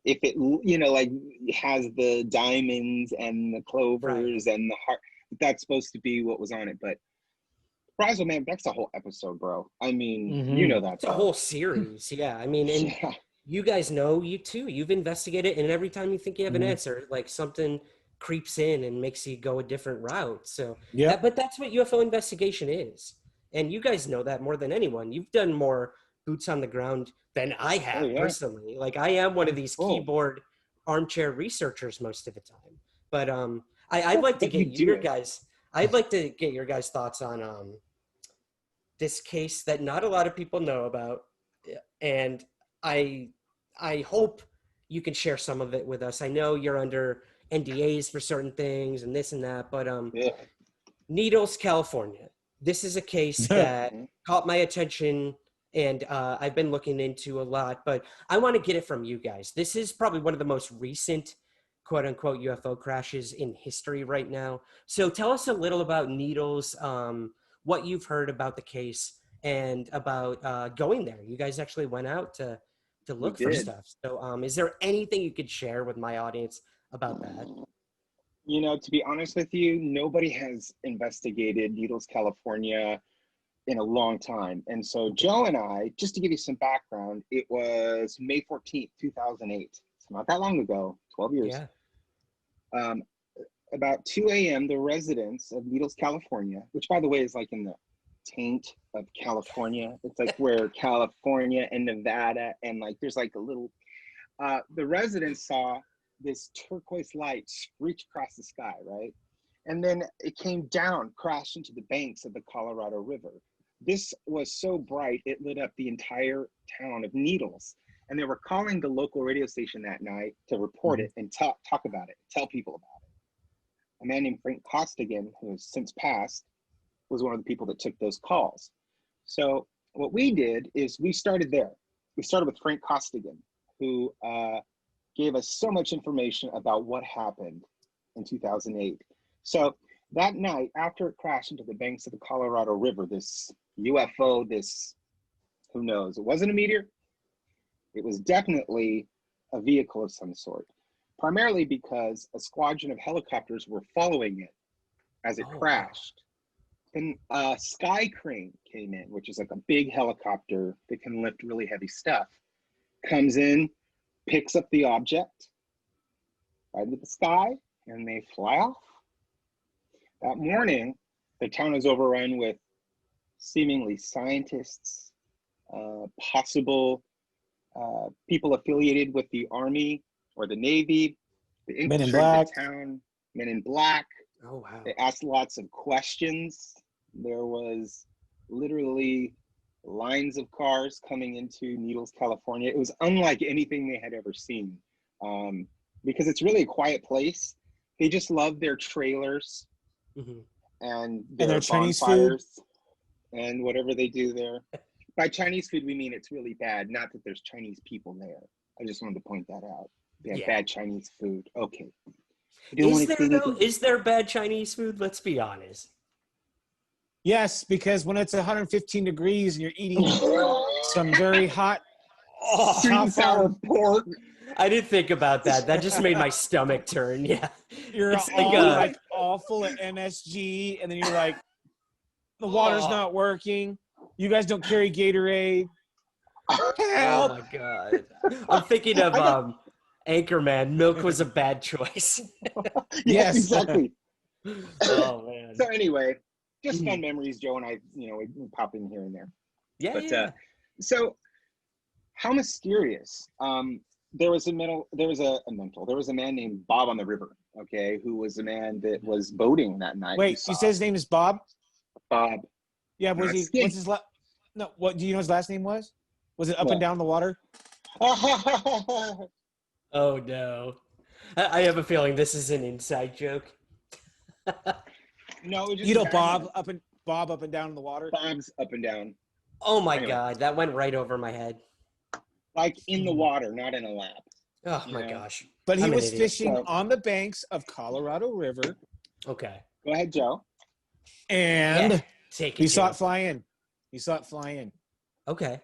S2: if it like has the diamonds and the
S1: Right.
S2: clovers and the heart. That's supposed to be what was on it, but Roswell, man, that's a whole episode, bro. I mean, you
S3: Mm-hmm.
S2: know that
S1: It's a
S2: though.
S1: whole series. Yeah. I mean, and
S2: Yeah.
S1: you guys know you too. You've investigated, and every time you think you have an
S3: Mm-hmm.
S1: answer, like something creeps in and makes you go a different route. So
S3: Yep.
S1: but that's what UFO investigation is. And you guys know that more than anyone. You've done more boots on the ground than I
S2: Oh
S1: have
S2: yeah.
S1: personally. Like I am one of these
S2: Oh,
S1: keyboard armchair researchers most of the time. But I'd like to
S2: but you
S1: get
S2: do
S1: your
S2: it.
S1: guys. I'd like to get your guys' thoughts on this case that not a lot of people know about, and I I hope you can share some of it with us. I know you're under NDAs for certain things and this and that, but
S2: Yeah.
S1: Needles, California. This is a case that
S2: Mhm.
S1: caught my attention and I've been looking into a lot, but I want to get it from you guys. This is probably one of the most recent quote unquote UFO crashes in history right now. So tell us a little about Needles, what you've heard about the case and about going there. You guys actually went out to
S2: We
S1: look for
S2: did.
S1: stuff. So is there anything you could share with my audience about that?
S2: To be honest with you, nobody has investigated Needles, California in a long time. And so
S1: Okay.
S2: Joe and I, just to give you some background, it was May 14th, 2008. So not that long ago, 12 years.
S1: Yeah.
S2: Um, about 2 a.m., the residents of Needles, California, which by the way is like in the taint of California. It's like where California and Nevada and like there's like a little the residents saw this turquoise light screech across the sky, right? And then it came down, crashed into the banks of the Colorado River. This was so bright, it lit up the entire town of Needles. And they were calling the local radio station that night to report
S3: Mm-hmm.
S2: it and talk about it, tell people about it. A man named Frank Costigan, who has since passed, was one of the people that took those calls. So what we did is we started there. We started with Frank Costigan, who gave us so much information about what happened in 2008. So that night, after it crashed into the banks of the Colorado River, this UFO, this, who knows, it wasn't a meteor. It was definitely a vehicle of some sort, primarily because a squadron of helicopters were following it as it
S1: Oh wow.
S2: crashed. Then a sky crane came in, which is like a big helicopter that can lift really heavy stuff, comes in, picks up the object right into the sky, and they fly off. That morning, the town is overrun with seemingly scientists, possible people affiliated with the Army or the Navy. They
S3: Men in
S2: infiltrated
S3: Black.
S2: the town. Men in Black.
S1: Oh wow.
S2: They asked lots of questions. There was literally lines of cars coming into Needles, California. It was unlike anything they had ever seen, because it's really a quiet place. They just love their trailers
S1: Mhm.
S2: and
S3: And
S2: their
S3: their Chinese food.
S2: bonfires and whatever they do there. By Chinese food, we mean it's really bad, not that there's Chinese people there. I just wanted to point that out. They have
S1: Yeah.
S2: bad Chinese food. Okay. I didn't want
S1: Is
S2: to
S1: there
S2: say
S1: though?
S2: anything.
S1: Is there bad Chinese food? Let's be honest.
S3: Yes, because when it's 115 degrees and you're eating some very hot,
S1: Oh,
S2: Sweet and sour pork.
S1: I didn't think about that. That just made my stomach turn. Yeah.
S3: you're
S1: It's
S3: all
S1: like
S3: like all full of MSG, and then you're like, the water's
S1: Oh.
S3: not working. You guys don't carry Gatorade.
S1: Oh
S3: Help!
S1: my god. I'm thinking of Anchorman. Milk was a bad choice.
S2: Yes,
S3: Yes.
S2: exactly.
S1: Oh man.
S2: So anyway, just fun memories. Joe and I, we pop in here and there.
S1: Yeah,
S2: But
S1: yeah.
S2: so how mysterious. There was a man named Bob on the river, okay, who was a man that was boating that night.
S3: Wait, you said his name is Bob?
S2: Bob.
S3: Yeah, was
S2: Not
S3: he?
S2: Skinny.
S3: What's his last? No, what do you know? His last name was? Was it up
S2: What?
S3: and down the water?
S1: Oh no. I have a feeling this is an inside joke.
S2: No, it was just
S3: You know,
S2: a
S3: Bob
S2: tagline.
S3: up and down in the water.
S2: Bob's up and down,
S1: Oh my
S2: Anyway.
S1: god, that went right over my head.
S2: like in the water, not in a lap.
S1: Oh
S2: You
S1: my
S2: know?
S1: gosh.
S3: But he
S1: I'm an
S3: was
S1: idiot.
S3: fishing
S2: So-
S3: on the banks of Colorado River,
S1: Okay.
S2: Go ahead, Joe.
S3: and
S1: Yeah, take it.
S3: he saw
S1: Joe.
S3: it fly in. He saw it fly in.
S1: Okay.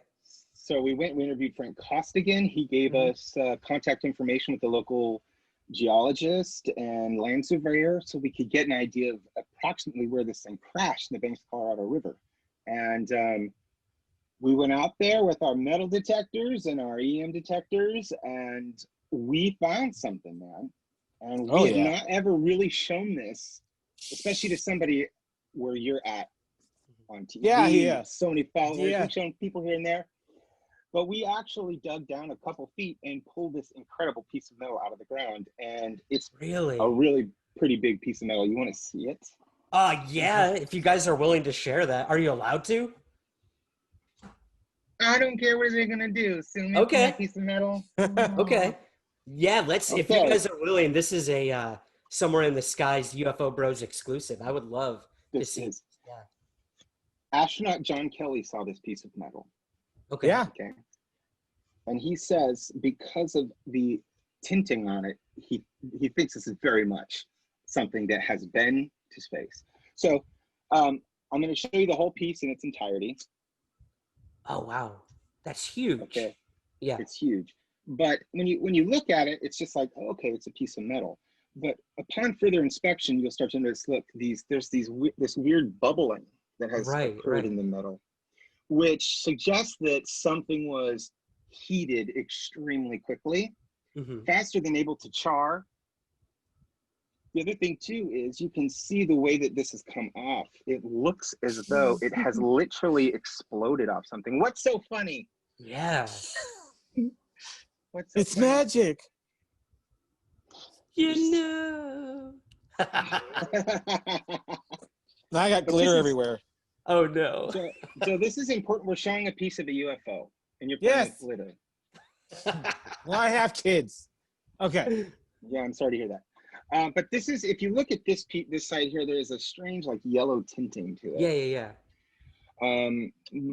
S2: So we interviewed Frank Costigan. He gave
S1: Mhm.
S2: us contact information with the local geologist and land surveyor so we could get an idea of approximately where this thing crashed in the banks of Colorado River. And we went out there with our metal detectors and our EM detectors, and we found something, man. And we had not ever really shown this, especially to somebody where you're at on TV.
S3: Yeah.
S2: So many followers.
S3: Yeah.
S2: We've shown people here and there. But we actually dug down a couple feet and pulled this incredible piece of metal out of the ground. And it's
S1: Really?
S2: a really pretty big piece of metal. You want to see it?
S1: Yeah, if you guys are willing to share that. Are you allowed to?
S2: I don't care what they're going to do. Sue me
S1: Okay.
S2: for my piece of metal.
S1: Okay. Yeah, let's if you
S2: Okay.
S1: guys are willing, this is a Somewhere in the Skies UFO Bros exclusive. I would love to
S2: This
S1: see.
S2: is.
S1: Yeah.
S2: Astronaut John Kelly saw this piece of metal.
S1: Okay.
S3: Yeah.
S2: Okay. And he says because of the tinting on it, he thinks this is very much something that has been to space. So I'm going to show you the whole piece in its entirety.
S1: Oh wow. That's huge.
S2: Okay.
S1: Yeah.
S2: It's huge. But when you look at it, it's just like, oh, okay, it's a piece of metal. But upon further inspection, you'll start to notice, look, there's this weird bubbling that has occurred in the metal, which suggests that something was heated extremely quickly, faster than able to char. The other thing too is you can see the way that this has come off. It looks as though it has literally exploded off something. What's so funny?
S1: Yeah.
S2: What's so
S3: It's
S2: funny?
S3: magic.
S1: You know.
S3: Now I got glitter everywhere.
S1: Oh no.
S2: So this is important. We're showing a piece of a UFO, and you're playing with glitter.
S3: Well, I have kids. Okay.
S2: Yeah, I'm sorry to hear that. But this is, if you look at this side here, there is a strange like yellow tinting to it.
S1: Yeah.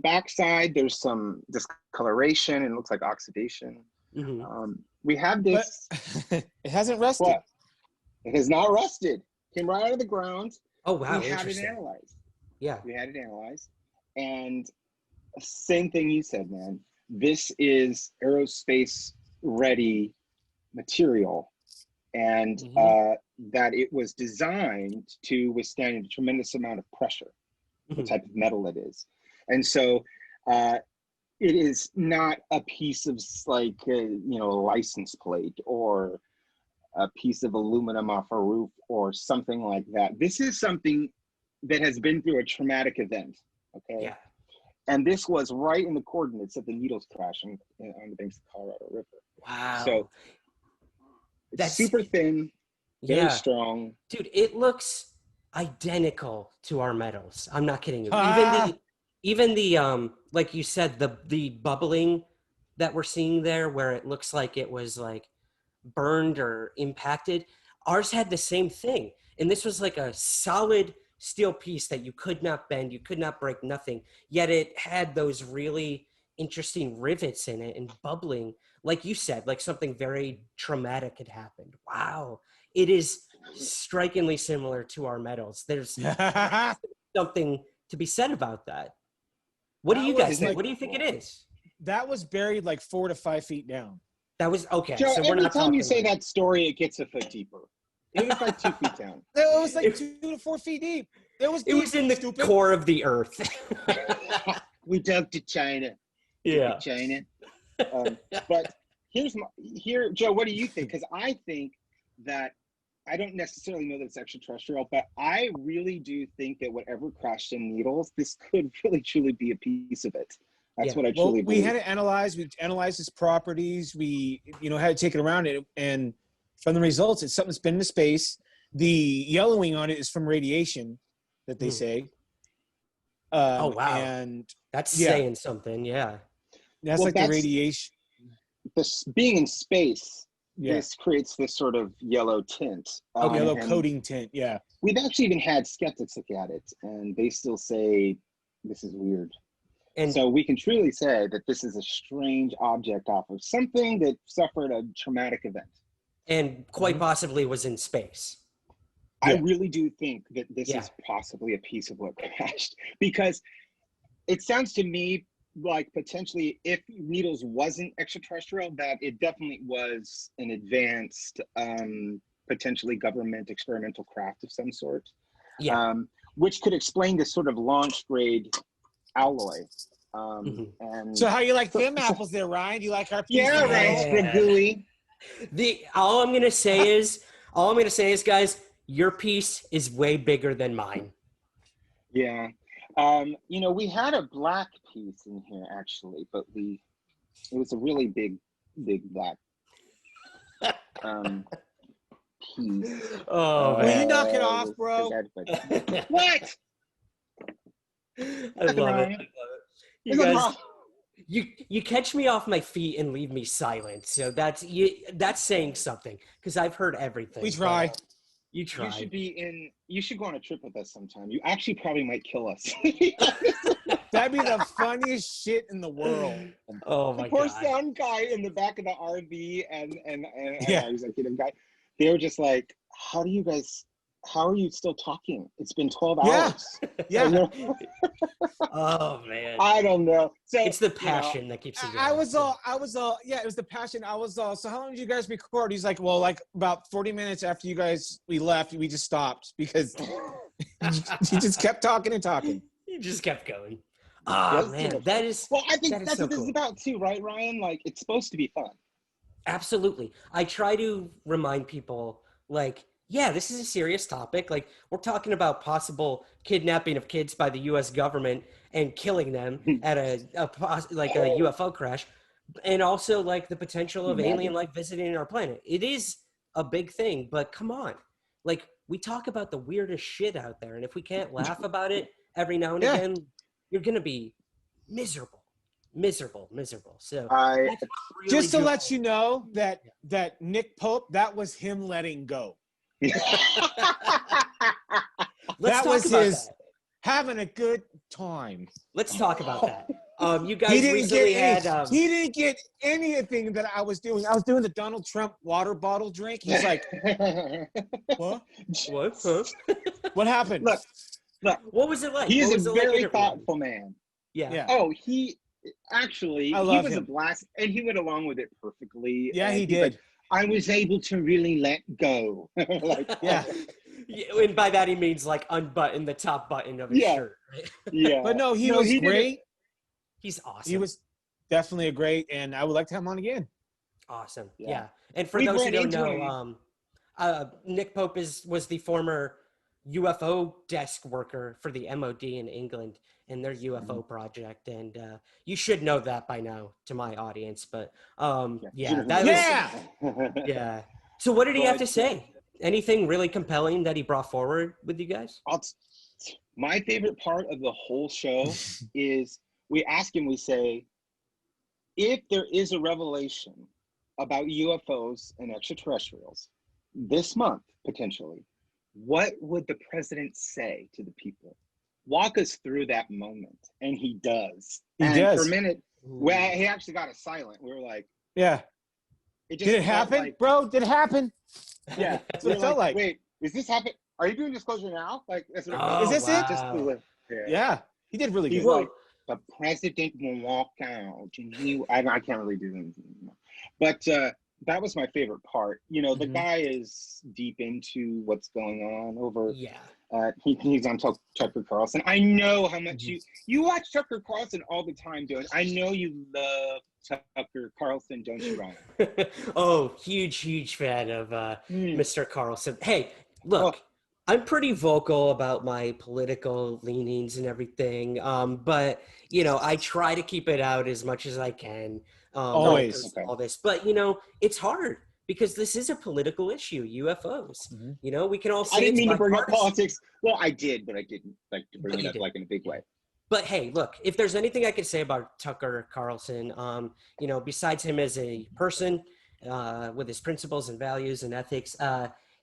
S2: Backside, there's some discoloration and it looks like oxidation. We have this.
S3: But it hasn't rusted.
S2: What? It has not rusted. Came right out of the ground.
S1: Oh wow.
S2: We had it analyzed.
S1: Yeah.
S2: We had it analyzed. And same thing you said, man. This is aerospace ready material. And that it was designed to withstand a tremendous amount of pressure, the type of metal it is. And so it is not a piece of like, a license plate or a piece of aluminum off a roof or something like that. This is something that has been through a traumatic event. Okay.
S1: Yeah.
S2: And this was right in the coordinates of the needles crash on the banks of the Colorado River.
S1: Wow.
S2: So it's
S1: That's
S2: super thin, very
S1: yeah.
S2: strong.
S1: Dude, it looks identical to our metals. I'm not kidding you.
S3: Ah,
S1: Even the like you said, the bubbling that we're seeing there where it looks like it was like burned or impacted, ours had the same thing. And this was like a solid steel piece that you could not bend, you could not break, nothing. Yet it had those really interesting rivets in it and bubbling, like you said, like something very traumatic had happened. Wow. It is strikingly similar to our metals. There's
S3: that
S1: something to be said about that. What do you
S3: was
S1: guys
S2: Isn't
S1: think?
S2: that
S1: What do you think it
S2: cool?
S1: is?
S3: that was buried like 4 to 5 feet down.
S1: That was okay.
S2: Joe,
S1: So we're
S2: every
S1: not
S2: time you
S1: talking
S2: say
S1: like
S2: that story, it gets a foot deeper. It was like 2 feet down.
S3: It was like
S1: it,
S3: 2 to 4 feet deep. It was
S1: it
S3: deep,
S1: was in the
S3: stupid.
S1: core of the earth.
S2: We dug to China.
S1: Yeah.
S2: China. But here, Joe, what do you think? Because I think that I don't necessarily know that it's extraterrestrial, but I really do think that whatever crashed in Needles, this could really truly be a piece of it. That's
S1: Yeah.
S2: what I
S3: Well,
S2: truly
S3: we
S2: believe.
S3: had it analyzed. We analyzed its properties. We, had to take it around it, and from the results, it's something that's been in space. The yellowing on it is from radiation, that they
S1: Hmm.
S3: say.
S1: Oh wow.
S3: And
S1: That's
S3: yeah,
S1: saying something. Yeah.
S3: that's
S2: Well,
S3: like the
S2: that's
S3: radiation.
S2: this being in space.
S3: Yeah,
S2: This creates this sort of yellow tint.
S1: Okay.
S3: yellow
S2: And
S3: coating tint. Yeah,
S2: we've actually even had skeptics look at it, and they still say this is weird.
S1: And
S2: So we can truly say that this is a strange object off of something that suffered a traumatic event.
S1: quite possibly was in space.
S2: I
S3: Yeah.
S2: really do think that this
S1: Yeah.
S2: is possibly a piece of what crashed, because it sounds to me like potentially if Needles wasn't extraterrestrial, that it definitely was an advanced, potentially government experimental craft of some sort,
S1: Yeah.
S2: which could explain this sort of launch grade alloy.
S1: Mhm.
S2: And
S3: So how you like them apples there, Ryan? Do you like our piece
S2: yeah,
S3: of
S2: right,
S3: metal?
S2: Spragooey.
S1: All I'm gonna say is, guys, your piece is way bigger than mine.
S2: Yeah. We had a black piece in here actually, but it was a really big black piece.
S1: Oh
S3: Will you
S1: man.
S3: knock it off,
S2: Was
S3: bro?
S2: presented. What?
S1: I love it. You
S2: Is it
S1: guys,
S2: wrong?
S1: you catch me off my feet and leave me silent. So that's saying something because I've heard everything.
S3: We try.
S1: but You tried.
S2: You should go on a trip with us sometime. You actually probably might kill us.
S3: That'd be the funniest shit in the world.
S1: Oh
S2: The
S1: my
S2: poor
S1: god.
S2: sound guy in the back of the RV and
S3: Yeah.
S2: our executive guy, they were just like, how are you still talking? It's been 12
S3: Yeah.
S2: hours.
S3: Yeah.
S1: Oh man.
S2: I don't know. So
S1: It's the passion that keeps you going.
S3: I was all, yeah, it was the passion. I was all, so how long did you guys record? He's like, well, like about 40 minutes after we left, we just stopped because he just kept talking and talking.
S1: You just kept going. Oh man, that is
S2: well, I think
S1: that is
S2: that's
S1: so
S2: what this is
S1: cool.
S2: about too, right, Ryan? Like it's supposed to be fun.
S1: Absolutely. I try to remind people, like, yeah, this is a serious topic. Like, we're talking about possible kidnapping of kids by the U.S. government and killing them at a UFO crash, and also like the potential of alien life visiting our planet. It is a big thing, but come on, like we talk about the weirdest shit out there, and if we can't laugh about it every now and
S3: Yeah.
S1: again, you're gonna be miserable. So
S2: I
S1: that's really
S3: Just to
S1: good.
S3: let you know that Nick Pope, that was him letting go.
S1: Let's
S3: That
S1: talk
S3: was
S1: about
S3: his
S1: that.
S3: having a good time.
S1: Let's talk about that. You
S3: He
S1: guys
S3: didn't
S1: recently
S3: get
S1: had
S3: he didn't get anything that I was doing. I was doing the Donald Trump water bottle drink. He's like, what?
S1: what? Huh?
S3: What happened?
S2: Look,
S1: What was it like?
S2: he
S1: What
S2: is
S1: was
S2: a
S1: it like
S2: very
S1: interviewing?
S2: thoughtful man.
S1: Yeah.
S3: Yeah.
S2: Oh, he
S3: love
S2: was a
S3: him.
S2: blast, and he went along with it perfectly.
S3: Yeah,
S2: and
S3: he
S2: he's
S3: did.
S2: like, I was able to really let go. Like,
S3: Yeah.
S1: Yeah, and by that he means like unbutton the top button of his
S2: Yeah.
S1: shirt. Right?
S2: yeah.
S3: But no, he was
S2: he did it.
S3: great.
S1: He's awesome.
S3: He was definitely a great, and I would like to have him on again.
S1: awesome.
S2: Yeah.
S1: Yeah. And for
S2: We've
S1: those who
S2: run
S1: don't
S2: into
S1: know, Nick Pope was the former UFO desk worker for the MOD in England and their UFO project. And you should know that by now to my audience. But yeah, that was,
S3: Yeah.
S1: yeah. So what did he have to
S2: But
S1: say? Anything really compelling that he brought forward with you guys?
S2: my favorite part of the whole show is we ask him, we say, if there is a revelation about UFOs and extraterrestrials this month, potentially, what would the president say to the people? Walk us through that moment. And he does.
S3: He
S2: and
S3: does.
S2: For a minute, well, he actually got us silent. We were like,
S3: Yeah.
S2: it
S3: Did it happen,
S2: like,
S3: bro? Did it happen?
S2: yeah.
S3: That's what it felt like.
S2: Wait, is this happen? Are you doing disclosure now? Like, that's what
S1: Oh,
S3: Is this it?
S2: just
S1: wow.
S3: Yeah. He did really
S2: He's
S3: good.
S2: like, the president will walk out, and I can't really do anything. But that was my favorite part. You know, the guy is deep into what's going on over.
S1: Yeah.
S2: He's on Tucker Carlson. I know how much you watch Tucker Carlson all the time, dude. I know you love Tucker Carlson, don't you, Ryan?
S1: Oh, huge fan of Mr. Carlson. Hey, look, I'm pretty vocal about my political leanings and everything, but you know, I try to keep it out as much as I can.
S3: Always.
S1: All this, but you know, it's hard because this is a political issue. UFOs. You know, we can all say
S2: I didn't
S1: it's
S2: mean to bring up
S1: bipartisan.
S2: politics. Well, I did, but I didn't like to bring it up like in a big way.
S1: But hey, look, if there's anything I could say about Tucker Carlson, you know, besides him as a person with his principles and values and ethics,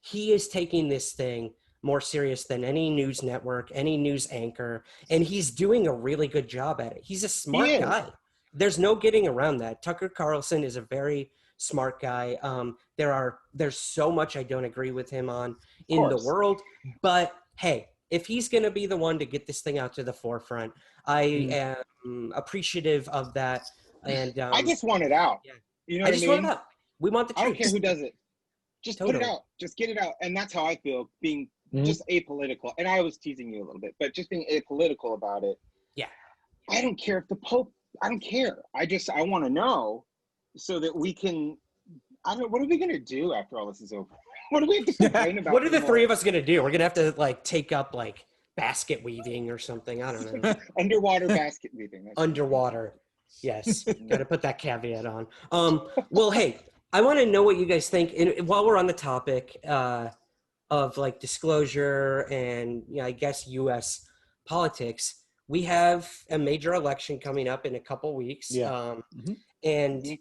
S1: he is taking this thing more serious than any news network, any news anchor, and he's doing a really good job at it. He's a smart guy. There's no getting around that. Tucker Carlson is a very smart guy. There's so much I don't agree with him on in the world, but hey, if he's going to be the one to get this thing out to the forefront, I am appreciative of that. And
S2: I just want it out.
S1: Yeah.
S2: You know
S1: I
S2: what I
S1: just
S2: mean?
S1: want it out. We want the truth.
S2: I don't care who does it. Just
S1: Totally.
S2: put it out. Just get it out. And that's how I feel, being just apolitical. And I was teasing you a little bit, but just being apolitical about it.
S1: Yeah.
S2: I don't care if the Pope, I don't care. I want to know so that we can, what are we going to do after all this is over? What do we have to complain about?
S1: What are the three of us going to do? We're going to have to like take up like basket weaving or something. I don't know.
S2: Underwater basket weaving.
S1: Underwater. Yes. Got to put that caveat on. Well, hey, I want to know what you guys think. And while we're on the topic of like disclosure and, you know, I guess U.S. politics, we have a major election coming up in a couple weeks.
S3: Yeah.
S1: And,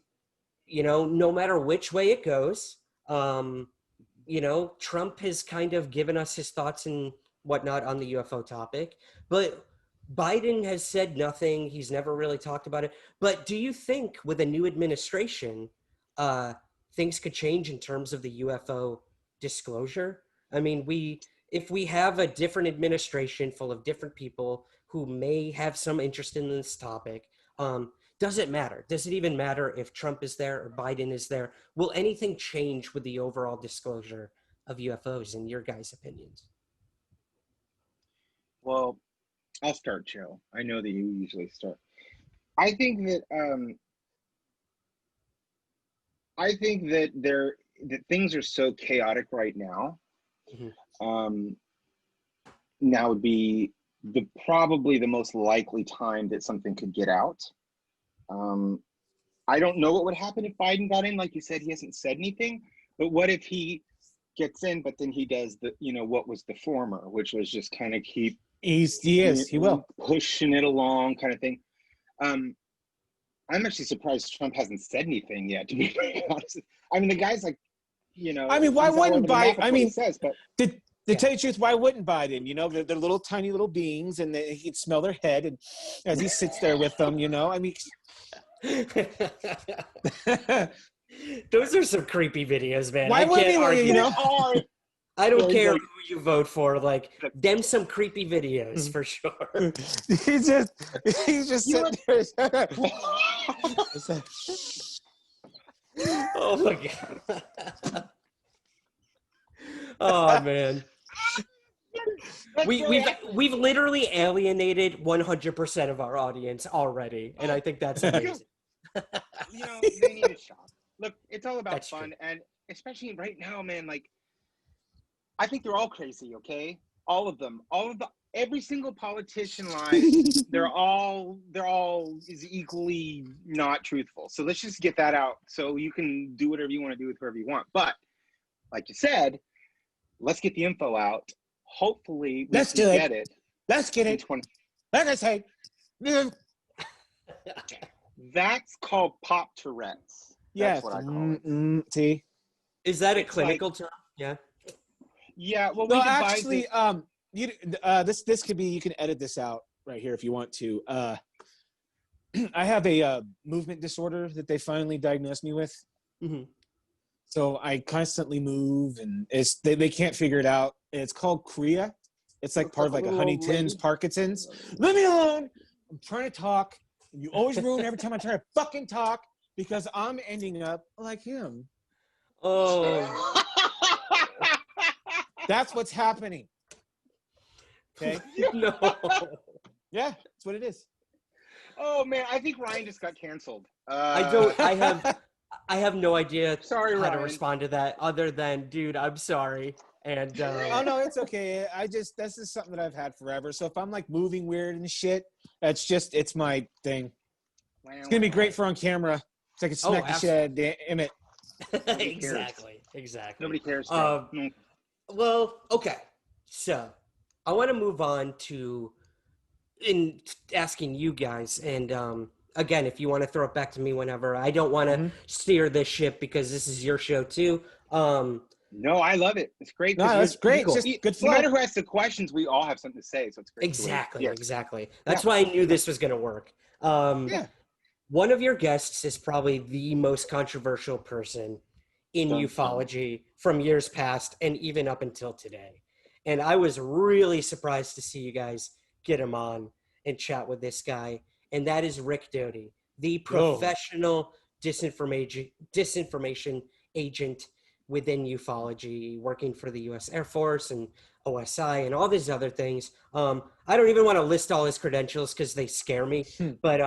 S1: you know, no matter which way it goes, you know, Trump has kind of given us his thoughts and whatnot on the UFO topic, but Biden has said nothing. He's never really talked about it. But do you think with a new administration, things could change in terms of the UFO disclosure? I mean, if we have a different administration full of different people who may have some interest in this topic, does it matter? Does it even matter if Trump is there or Biden is there? Will anything change with the overall disclosure of UFOs in your guys' opinions?
S2: Well, I'll start, Joe. I know that you usually start. I think that that things are so chaotic right now. Now would be probably the most likely time that something could get out. I don't know what would happen if Biden got in. Like you said, he hasn't said anything. But what if he gets in, but then he does what was the former, which was just kind of keep
S3: he will
S2: pushing it along, kind of thing. I'm actually surprised Trump hasn't said anything yet, to be very honest. I mean, the guy's like, you know.
S3: I mean, why wouldn't Biden? I mean,
S2: says, but
S3: to tell you the truth, why wouldn't Biden? You know, they're little tiny little beings, and he can smell their head, and as he sits there with them, you know, I mean.
S1: Those are some creepy videos, man.
S3: Why wouldn't he? You know,
S1: I don't care who you vote for. Like, them some creepy videos for sure.
S3: he's just sitting there.
S1: Oh my god. Oh man. We've literally alienated 100% of our audience already, and I think that's amazing.
S2: You know, they need a shot. Look, it's all about
S1: That's
S2: fun,
S1: true.
S2: and especially right now, man. Like, I think they're all crazy. Okay, All of them. Every single politician lies. they're all is equally not truthful. So let's just get that out so you can do whatever you want to do with whoever you want. But like you said, let's get the info out. Hopefully we
S3: Let's
S2: can
S3: do it.
S2: get it.
S3: Let's get it. Like I say,
S2: that's called pop Tourette's. That's
S3: yes.
S2: what I call it.
S3: See?
S1: Is that a
S2: It's
S1: clinical term? Yeah.
S2: Yeah, well,
S3: No,
S2: we devise
S3: actually,
S2: it.
S3: this could be. You can edit this out right here if you want to. I have a movement disorder that they finally diagnosed me with.
S1: Mm-hmm.
S3: So I constantly move, and they can't figure it out. It's called chorea. It's like part of like a Huntington's, Parkinson's. Leave me alone. I'm trying to talk. You always ruin every time I try to fucking talk because I'm ending up like him.
S1: Oh.
S3: That's what's happening. Okay.
S1: No.
S3: Yeah, that's what it is.
S2: Oh man, I think Ryan just got canceled.
S1: I have no idea
S2: Sorry,
S1: how to
S2: Ryan.
S1: respond to that other than, dude, I'm sorry. And
S3: Oh no, it's okay. This is something that I've had forever. So if I'm like moving weird and shit, it's my thing. It's gonna be great for on camera. So I can smack the shit out of Emmett.
S1: Exactly.
S2: Nobody cares.
S1: Well, okay. So I want to move on to in asking you guys, and again, if you want to throw it back to me whenever. I don't want to steer this ship because this is your show too.
S2: No, I love it. It's great.
S3: No, it's great. It's just good flow.
S2: No matter who asks the questions, we all have something to say, so it's great.
S1: Exactly. That's why I knew this was going to work. One of your guests is probably the most controversial person in ufology from years past and even up until today. And I was really surprised to see you guys get him on and chat with this guy. And that is Rick Doty, the professional disinformation agent within ufology, working for the U.S. Air Force and OSI and all these other things. I don't even want to list all his credentials because they scare me. But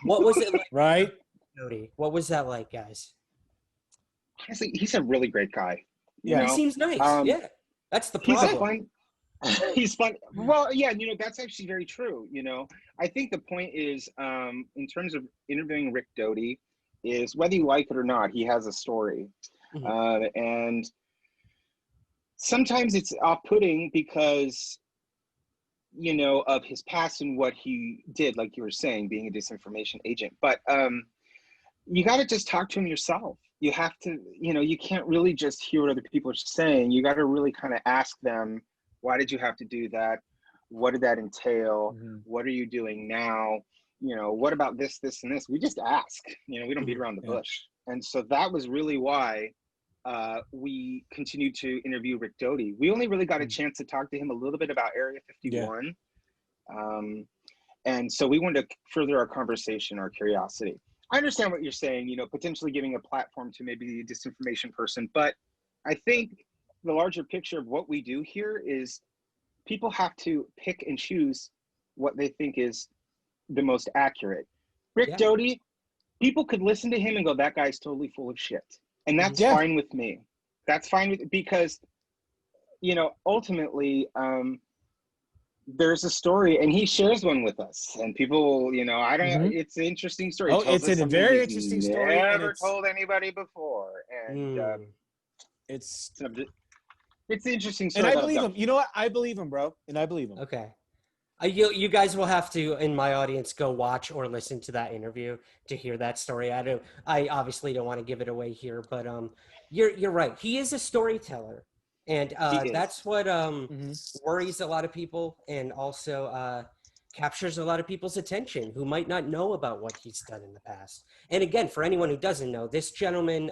S1: what was it like?
S3: Right?
S1: Doty? What was that like, guys?
S2: Honestly, he's a really great guy.
S1: Yeah, he seems nice. That's the problem.
S2: He's fun. Well, yeah, that's actually very true. I think the point is, in terms of interviewing Rick Doty, is whether you like it or not, he has a story. And sometimes it's off-putting because, of his past and what he did, like you were saying, being a disinformation agent. But you got to just talk to him yourself. You have to, you can't really just hear what other people are saying. You got to really kind of ask them, why did you have to do that? What did that entail? What are you doing now? What about this, and this? We just ask, we don't beat around the bush. And so that was really why we continued to interview Rick Doty. We only really got a chance to talk to him a little bit about Area 51. And so we wanted to further our conversation, our curiosity. I understand what you're saying, potentially giving a platform to maybe a disinformation person, but I think the larger picture of what we do here is people have to pick and choose what they think is the most accurate. Rick Doty, people could listen to him and go, that guy's totally full of shit. And that's fine with me. That's fine with, because, ultimately, there's a story and he shares one with us and people, I don't know, it's an interesting story.
S3: It's a very interesting story.
S2: Never told anybody before. And it's an interesting story.
S3: And I believe him. You know what? I believe him, bro. And I believe him.
S1: Okay. You guys will have to, in my audience, go watch or listen to that interview to hear that story. I obviously don't want to give it away here, but you're right. He is a storyteller. And that's what worries a lot of people and also captures a lot of people's attention who might not know about what he's done in the past. And again, for anyone who doesn't know, this gentleman,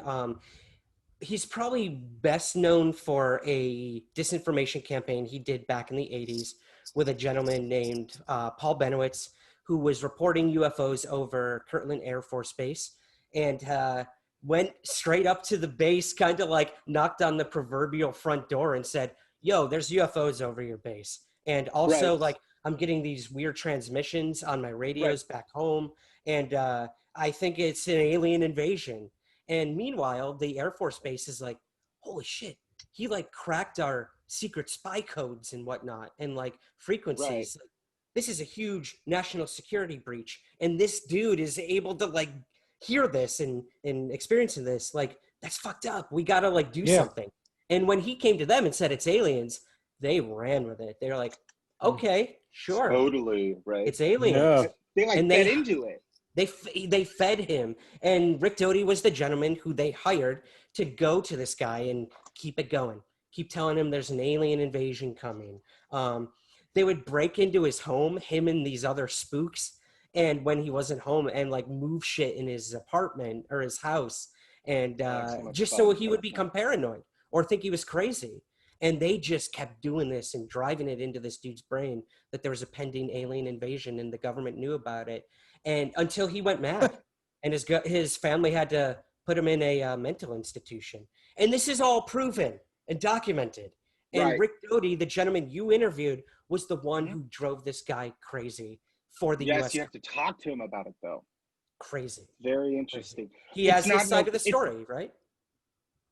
S1: he's probably best known for a disinformation campaign he did back in the 80s with a gentleman named Paul Benowitz, who was reporting UFOs over Kirtland Air Force Base. And went straight up to the base, kind of like knocked on the proverbial front door and said, yo, there's UFOs over your base. And also like, I'm getting these weird transmissions on my radios back home. And I think it's an alien invasion. And meanwhile, the Air Force Base is like, holy shit, he like cracked our secret spy codes and whatnot and like
S2: Right.
S1: frequencies. This is a huge national security breach, and this dude is able to like hear this and experiencing this. Like, that's fucked up. We gotta like do
S3: Yeah.
S1: something. And when he came to them and said it's aliens, they ran with it. They're like, okay, sure,
S2: Totally. Right.
S1: it's aliens.
S3: Yeah.
S2: They like
S1: And
S2: fed into it.
S1: they fed him, and Rick Doty was the gentleman who they hired to go to this guy and keep it going, keep telling him there's an alien invasion coming. They would break into his home, him and these other spooks, and when he wasn't home, and like move shit in his apartment or his house, and
S2: Like so much
S1: just
S2: fun.
S1: so he would become paranoid or think he was crazy. And they just kept doing this and driving it into this dude's brain that there was a pending alien invasion, and the government knew about it. And until he went mad, and his family had to put him in a mental institution. And this is all proven and documented. And
S2: Right.
S1: Rick Doty, the gentleman you interviewed, was the one
S2: Mhm.
S1: who drove this guy crazy for the
S2: Yes,
S1: U.S.
S2: you have to talk to him about it though.
S1: Crazy.
S2: Very interesting.
S1: He
S2: It's
S1: has his
S2: not
S1: side
S2: no-
S1: of the
S2: it's-
S1: story, right?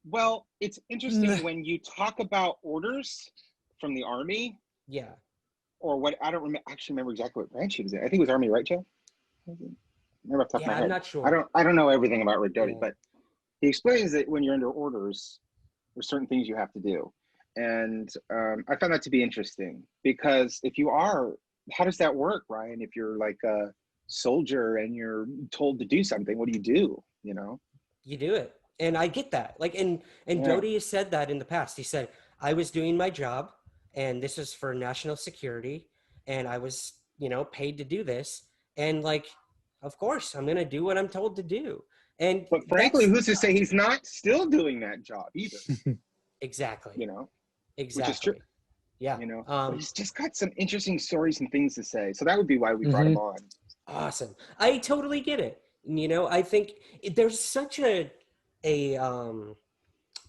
S2: Well, it's interesting when you talk about orders from the Army
S1: Yeah.
S2: or what. I don't actually remember exactly what branch he was in. I think it was Army, right, Joe? Remember off the top of
S1: Yeah,
S2: my
S1: I'm
S2: head.
S1: not sure.
S2: I don't know everything about Rick Doty,
S1: Yeah.
S2: but he explains that when you're under orders, there's certain things you have to do. And I found that to be interesting because if you are, how does that work, Ryan? If you're like a soldier and you're told to do something, what do you do? You know?
S1: You do it. And I get that. Like, and
S2: Yeah.
S1: Doty has said that in the past. He said, I was doing my job, and this is for national security, and I was, paid to do this. And like, of course, I'm gonna do what I'm told to do. And
S2: But frankly,
S1: that's
S2: who's to say he's not still doing that job either?
S1: exactly,
S2: You know?
S1: exactly.
S2: Which is true.
S1: Yeah.
S2: You know, but he's just got some interesting stories and things to say. So that would be why we brought him on.
S1: Awesome. I totally get it. I think there's such a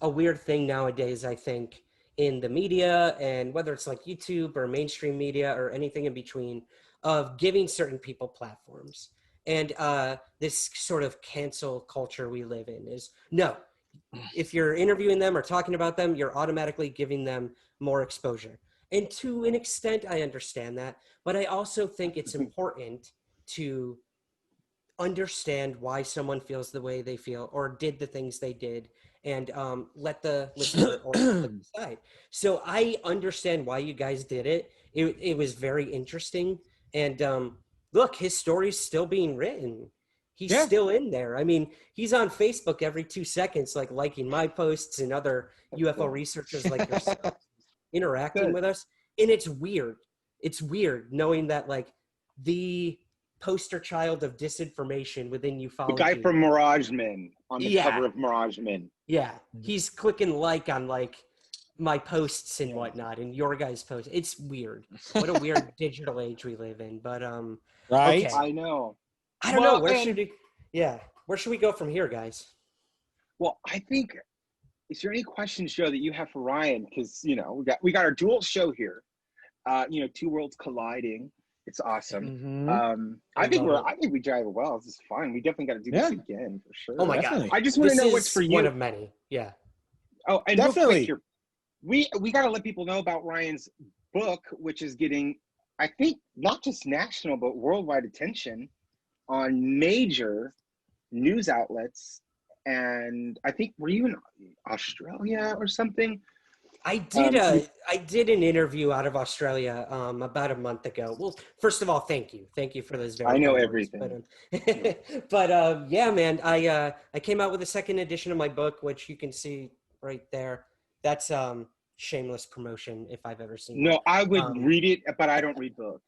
S1: weird thing nowadays, I think, in the media, and whether it's like YouTube or mainstream media or anything in between, of giving certain people platforms. And this sort of cancel culture we live in is, no, if you're interviewing them or talking about them, you're automatically giving them more exposure. And to an extent, I understand that. But I also think it's important to understand why someone feels the way they feel or did the things they did, and let the listener or public decide. So I understand why you guys did it. It was very interesting. And look, his story's still being written. He's still in there. I mean, he's on Facebook every 2 seconds, like liking my posts and other UFO researchers like yourself interacting with us. And it's weird. It's weird knowing that like the poster child of disinformation within ufology.
S2: The guy from Mirage Men on the cover of Mirage Men.
S1: Yeah, he's clicking like on like my posts and whatnot, and your guys' posts. It's weird. What a weird digital age we live in. But
S3: right?
S1: Okay.
S2: I know.
S1: I don't know. Where should we go from here, guys?
S2: Well, I think, is there any questions, Joe, that you have for Ryan? Because we got our dual show here. Two worlds colliding. It's awesome. I think we drive it well. This is fun. We definitely got to do this again for sure.
S1: Oh my
S3: Definitely.
S1: god!
S2: I just want to know what's for you.
S1: One of many. Yeah.
S2: Oh, and
S3: Definitely.
S2: real quick here, we got to let people know about Ryan's book, which is getting, I think, not just national but worldwide attention on major news outlets. And I think, were you in Australia or something?
S1: I did an interview out of Australia about a month ago. Well, first of all, thank you for those very.
S2: I know
S1: words,
S2: everything.
S1: But yeah, man, I came out with a second edition of my book, which you can see right there. That's shameless promotion if I've ever seen.
S2: No, I would read it, but I don't read books.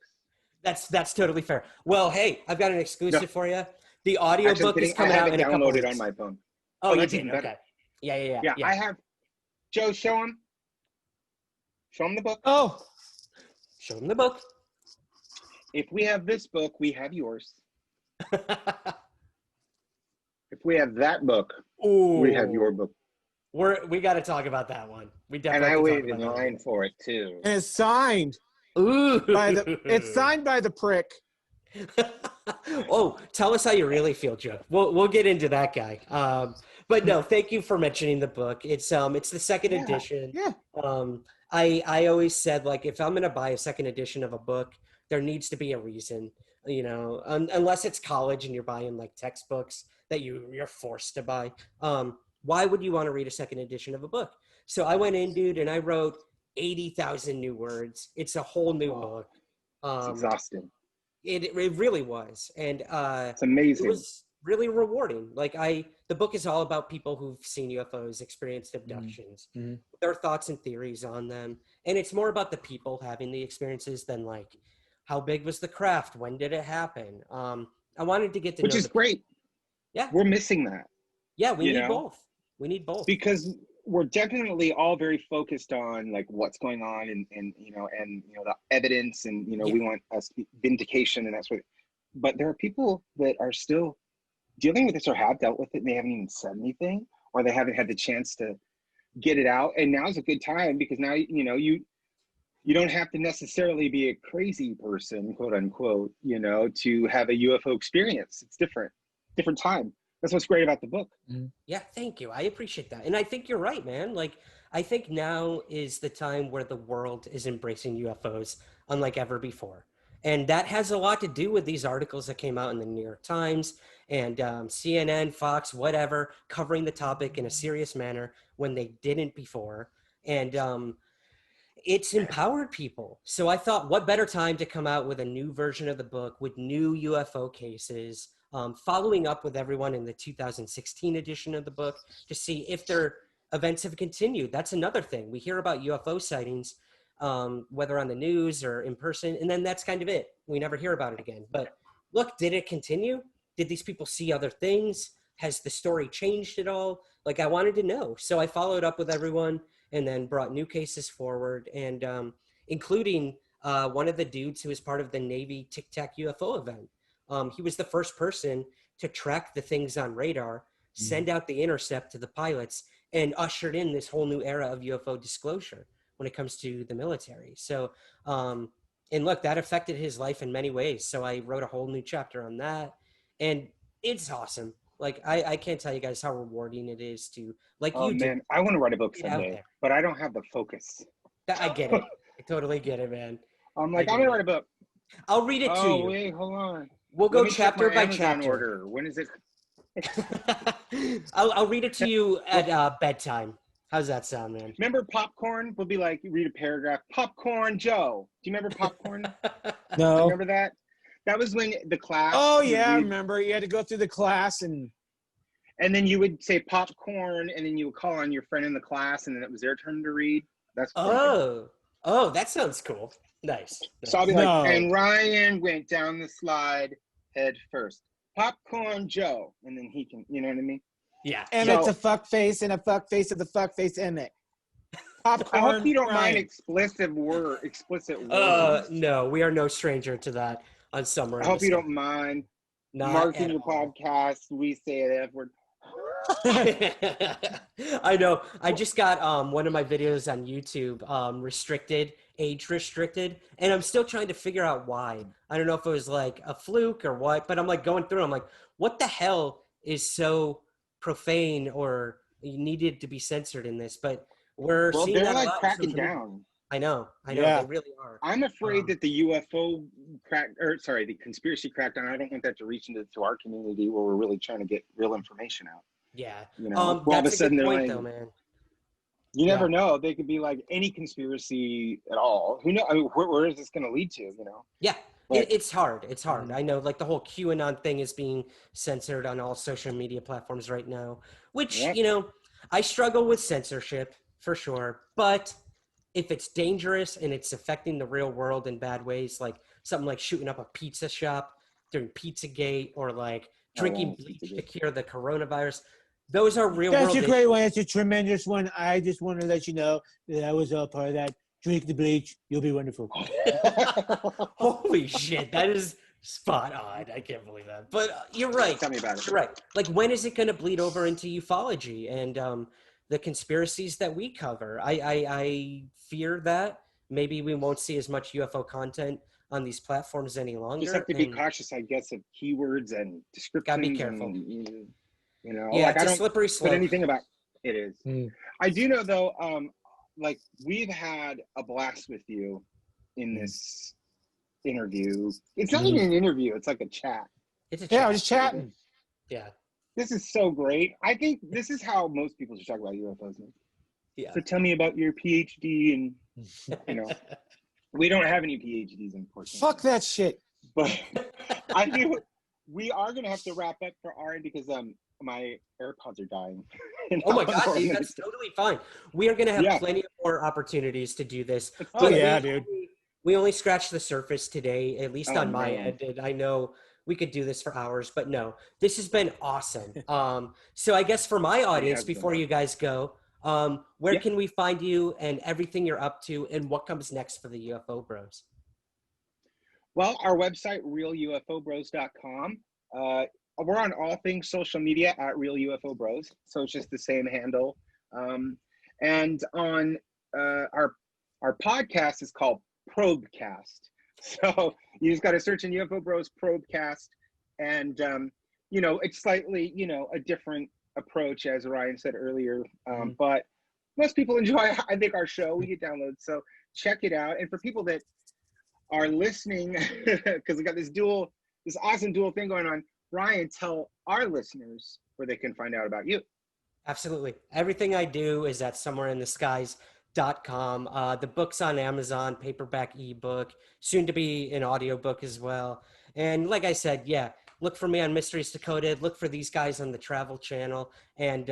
S1: That's totally fair. Well, hey, I've got an exclusive for you. The audio book is coming out in a couple weeks.
S2: I have it downloaded on my phone.
S1: Oh, you
S2: that's
S1: did?
S2: even better.
S1: Okay. Yeah.
S2: Yeah, I have. Joe, show him. Show him the book.
S3: Oh,
S1: show him the book.
S2: If we have this book, we have yours. If we have that book, we have your book.
S1: We got to talk about that one. We definitely.
S2: And I waited in line for it too.
S3: and it's signed.
S1: Ooh.
S3: It's signed by the prick.
S1: Oh, tell us how you really feel, Joe. We'll get into that guy. But no, thank you for mentioning the book. It's the second edition.
S3: Yeah.
S1: I always said, like, if I'm gonna buy a second edition of a book, there needs to be a reason, unless it's college and you're buying like textbooks that you're forced to buy. Why would you want to read a second edition of a book? So I went in, dude, and I wrote 80,000 new words. It's a whole new
S2: Oh,
S1: book.
S2: it's
S1: Um,
S2: exhausting.
S1: it really was, and
S2: It's
S1: it
S2: amazing.
S1: was really rewarding. The book is all about people who've seen UFOs, experienced abductions,
S3: Mm-hmm.
S1: their thoughts and theories on them, and it's more about the people having the experiences than like how big was the craft, when did it happen. I wanted to get to
S2: Which
S1: know
S2: is
S1: the people.
S2: great.
S1: Yeah,
S2: We're missing that,
S1: yeah, we
S2: you
S1: need
S2: know,
S1: both. We need both.
S2: because we're definitely all very focused on like what's going on and the evidence and
S1: Yeah,
S2: we want us vindication and that's what. But there are people that are still dealing with this or have dealt with it and they haven't even said anything, or they haven't had the chance to get it out. And now's a good time because now you don't have to necessarily be a crazy person, quote unquote, to have a UFO experience. It's different time. That's what's great about the book.
S1: yeah, thank you. I appreciate that. And I think you're right, man. Like, I think now is the time where the world is embracing UFOs unlike ever before. And that has a lot to do with these articles that came out in the New York Times and CNN, Fox, whatever, covering the topic in a serious manner when they didn't before. And it's empowered people. So I thought, what better time to come out with a new version of the book with new UFO cases, following up with everyone in the 2016 edition of the book to see if their events have continued. That's another thing. We hear about UFO sightings, whether on the news or in person, and then that's kind of it. We never hear about it again. But look, did it continue? Did these people see other things? Has the story changed at all? Like, I wanted to know. So I followed up with everyone and then brought new cases forward, and including one of the dudes who was part of the Navy Tic Tac UFO event. He was the first person to track the things on radar, send out the intercept to the pilots, and ushered in this whole new era of UFO disclosure when it comes to the military. So, and look, that affected his life in many ways. So I wrote a whole new chapter on that, and it's awesome. Like, I can't tell you guys how rewarding it is to, like
S2: Oh
S1: you do,
S2: man, I want to write a book
S1: get out
S2: someday,
S1: there.
S2: but I don't have the focus.
S1: I get it. I totally get it, man.
S2: I'm
S1: I
S2: like, I'm
S1: get
S2: gonna
S1: it.
S2: write a book.
S1: I'll read it to
S2: Oh
S1: you.
S2: wait, hold on.
S1: We'll
S2: Let
S1: go
S2: me check
S1: chapter
S2: my
S1: by
S2: Amazon
S1: chapter.
S2: order. When is it?
S1: I'll read it to you at bedtime. How's that sound, man?
S2: Remember popcorn? We'll be like, read a paragraph. Popcorn Joe. Do you remember popcorn? Do you
S3: No.
S2: remember that? That was when the class.
S3: Oh
S2: would
S3: yeah, I
S2: read,
S3: remember. You had to go through the class and
S2: then you would say popcorn, and then you would call on your friend in the class, and then it was their turn to read. That's what I'm thinking.
S1: Oh, that sounds cool. Nice.
S2: So I'll be
S1: Nice.
S2: like,
S3: No.
S2: and Ryan went down the slide head first. Popcorn Joe, and then he can, you know what I mean?
S1: Yeah.
S3: Emmett's
S2: So-
S3: a fuck face and a fuck face of the fuck face Emmett. Popcorn.
S2: I hope you don't mind
S3: Ryan.
S2: explicit words.
S1: No, we are no stranger to that on Summer.
S2: I hope you don't mind.
S1: Not
S2: Mark in
S1: at
S2: your
S1: all.
S2: podcast, we say the F word.
S1: I know. I just got one of my videos on YouTube restricted, age restricted, and I'm still trying to figure out why. I don't know if it was like a fluke or what, but I'm like going through. I'm like, what the hell is so profane or needed to be censored in this? But we're
S2: Well,
S1: seeing
S2: they're
S1: that a
S2: like
S1: lot in
S2: cracking
S1: social media.
S2: down.
S1: I know,
S3: Yeah.
S1: they really are.
S2: I'm afraid
S1: Um,
S2: that the UFO the conspiracy crackdown, I don't want that to reach into our community where we're really trying to get real information out.
S1: Yeah.
S2: You know, where all of a
S1: That's a
S2: sudden
S1: good
S2: they're
S1: point,
S2: like,
S1: though, man.
S2: you
S1: Yeah.
S2: never know. They could be like any conspiracy at all. Who knows? I mean, where is this going to lead to? You know?
S1: Yeah,
S2: But-
S1: it's hard. It's hard. I know, like the whole QAnon thing is being censored on all social media platforms right now, which,
S2: Yep.
S1: I struggle with censorship for sure. But if it's dangerous and it's affecting the real world in bad ways, like something like shooting up a pizza shop during Pizzagate or like drinking bleach to cure the coronavirus, those are real
S3: That's
S1: world
S3: a great
S1: issues.
S3: one. That's a tremendous one. I just want to let you know that I was all part of that. Drink the bleach. You'll be wonderful.
S1: Holy shit, that is spot on. I can't believe that. But you're right.
S2: Tell me about it.
S1: You're right. Like, when is it going to bleed over into ufology and the conspiracies that we cover? I fear that maybe we won't see as much UFO content on these platforms any longer.
S2: Just have to be
S1: and-
S2: cautious, I guess, of keywords and descriptions.
S1: Gotta be careful.
S2: And, you know,
S1: Yeah,
S2: like
S1: it's
S2: I
S1: a
S2: don't
S1: slippery
S2: put
S1: slope.
S2: anything about it is.
S3: Mm.
S2: I do know though. like we've had a blast with you in this interview. It's not even an interview, it's like a chat.
S1: It's a
S3: Yeah, I
S1: chat.
S3: was just chatting.
S1: Yeah.
S2: This is so great. I think this is how most people should talk about UFOs.
S1: Yeah.
S2: So tell me about your PhD, and you know, we don't have any PhDs, unfortunately.
S3: Fuck that shit.
S2: But I do. We are gonna have to wrap up for our end because my AirPods are dying.
S1: Oh my god, dude, that's totally fine. We are gonna have plenty of more opportunities to do this.
S3: Oh yeah, dude.
S1: We only scratched the surface today, at least on my
S2: man.
S1: end, and I know we could do this for hours, but no, this has been awesome. So I guess for my audience, before you guys go, where can we find you and everything you're up to, and what comes next for the UFO Bros?
S2: Well, our website, realufobros.com. We're on all things social media at Real UFO Bros, so it's just the same handle. And on our podcast is called Probecast. So you just got to search in UFO Bros Probecast, and you know, it's slightly, you know, a different approach, as Ryan said earlier. But most people enjoy, I think, our show. We get downloads, so check it out. And for people that are listening, because we got this awesome dual thing going on, Ryan, tell our listeners where they can find out about you.
S1: Absolutely. Everything I do is at somewhereintheskies.com. The book's on Amazon, paperback ebook, soon to be an audiobook as well. And like I said, yeah, look for me on Mysteries Decoded. Look for these guys on the Travel Channel. And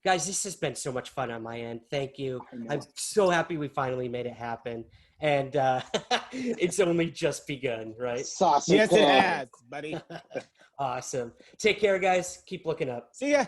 S1: guys, this has been so much fun on my end. Thank you. I'm so happy we finally made it happen. And it's only just begun, right?
S2: Sausage.
S3: Yes, it has, buddy.
S1: Awesome. Take care, guys. Keep looking up.
S3: See ya.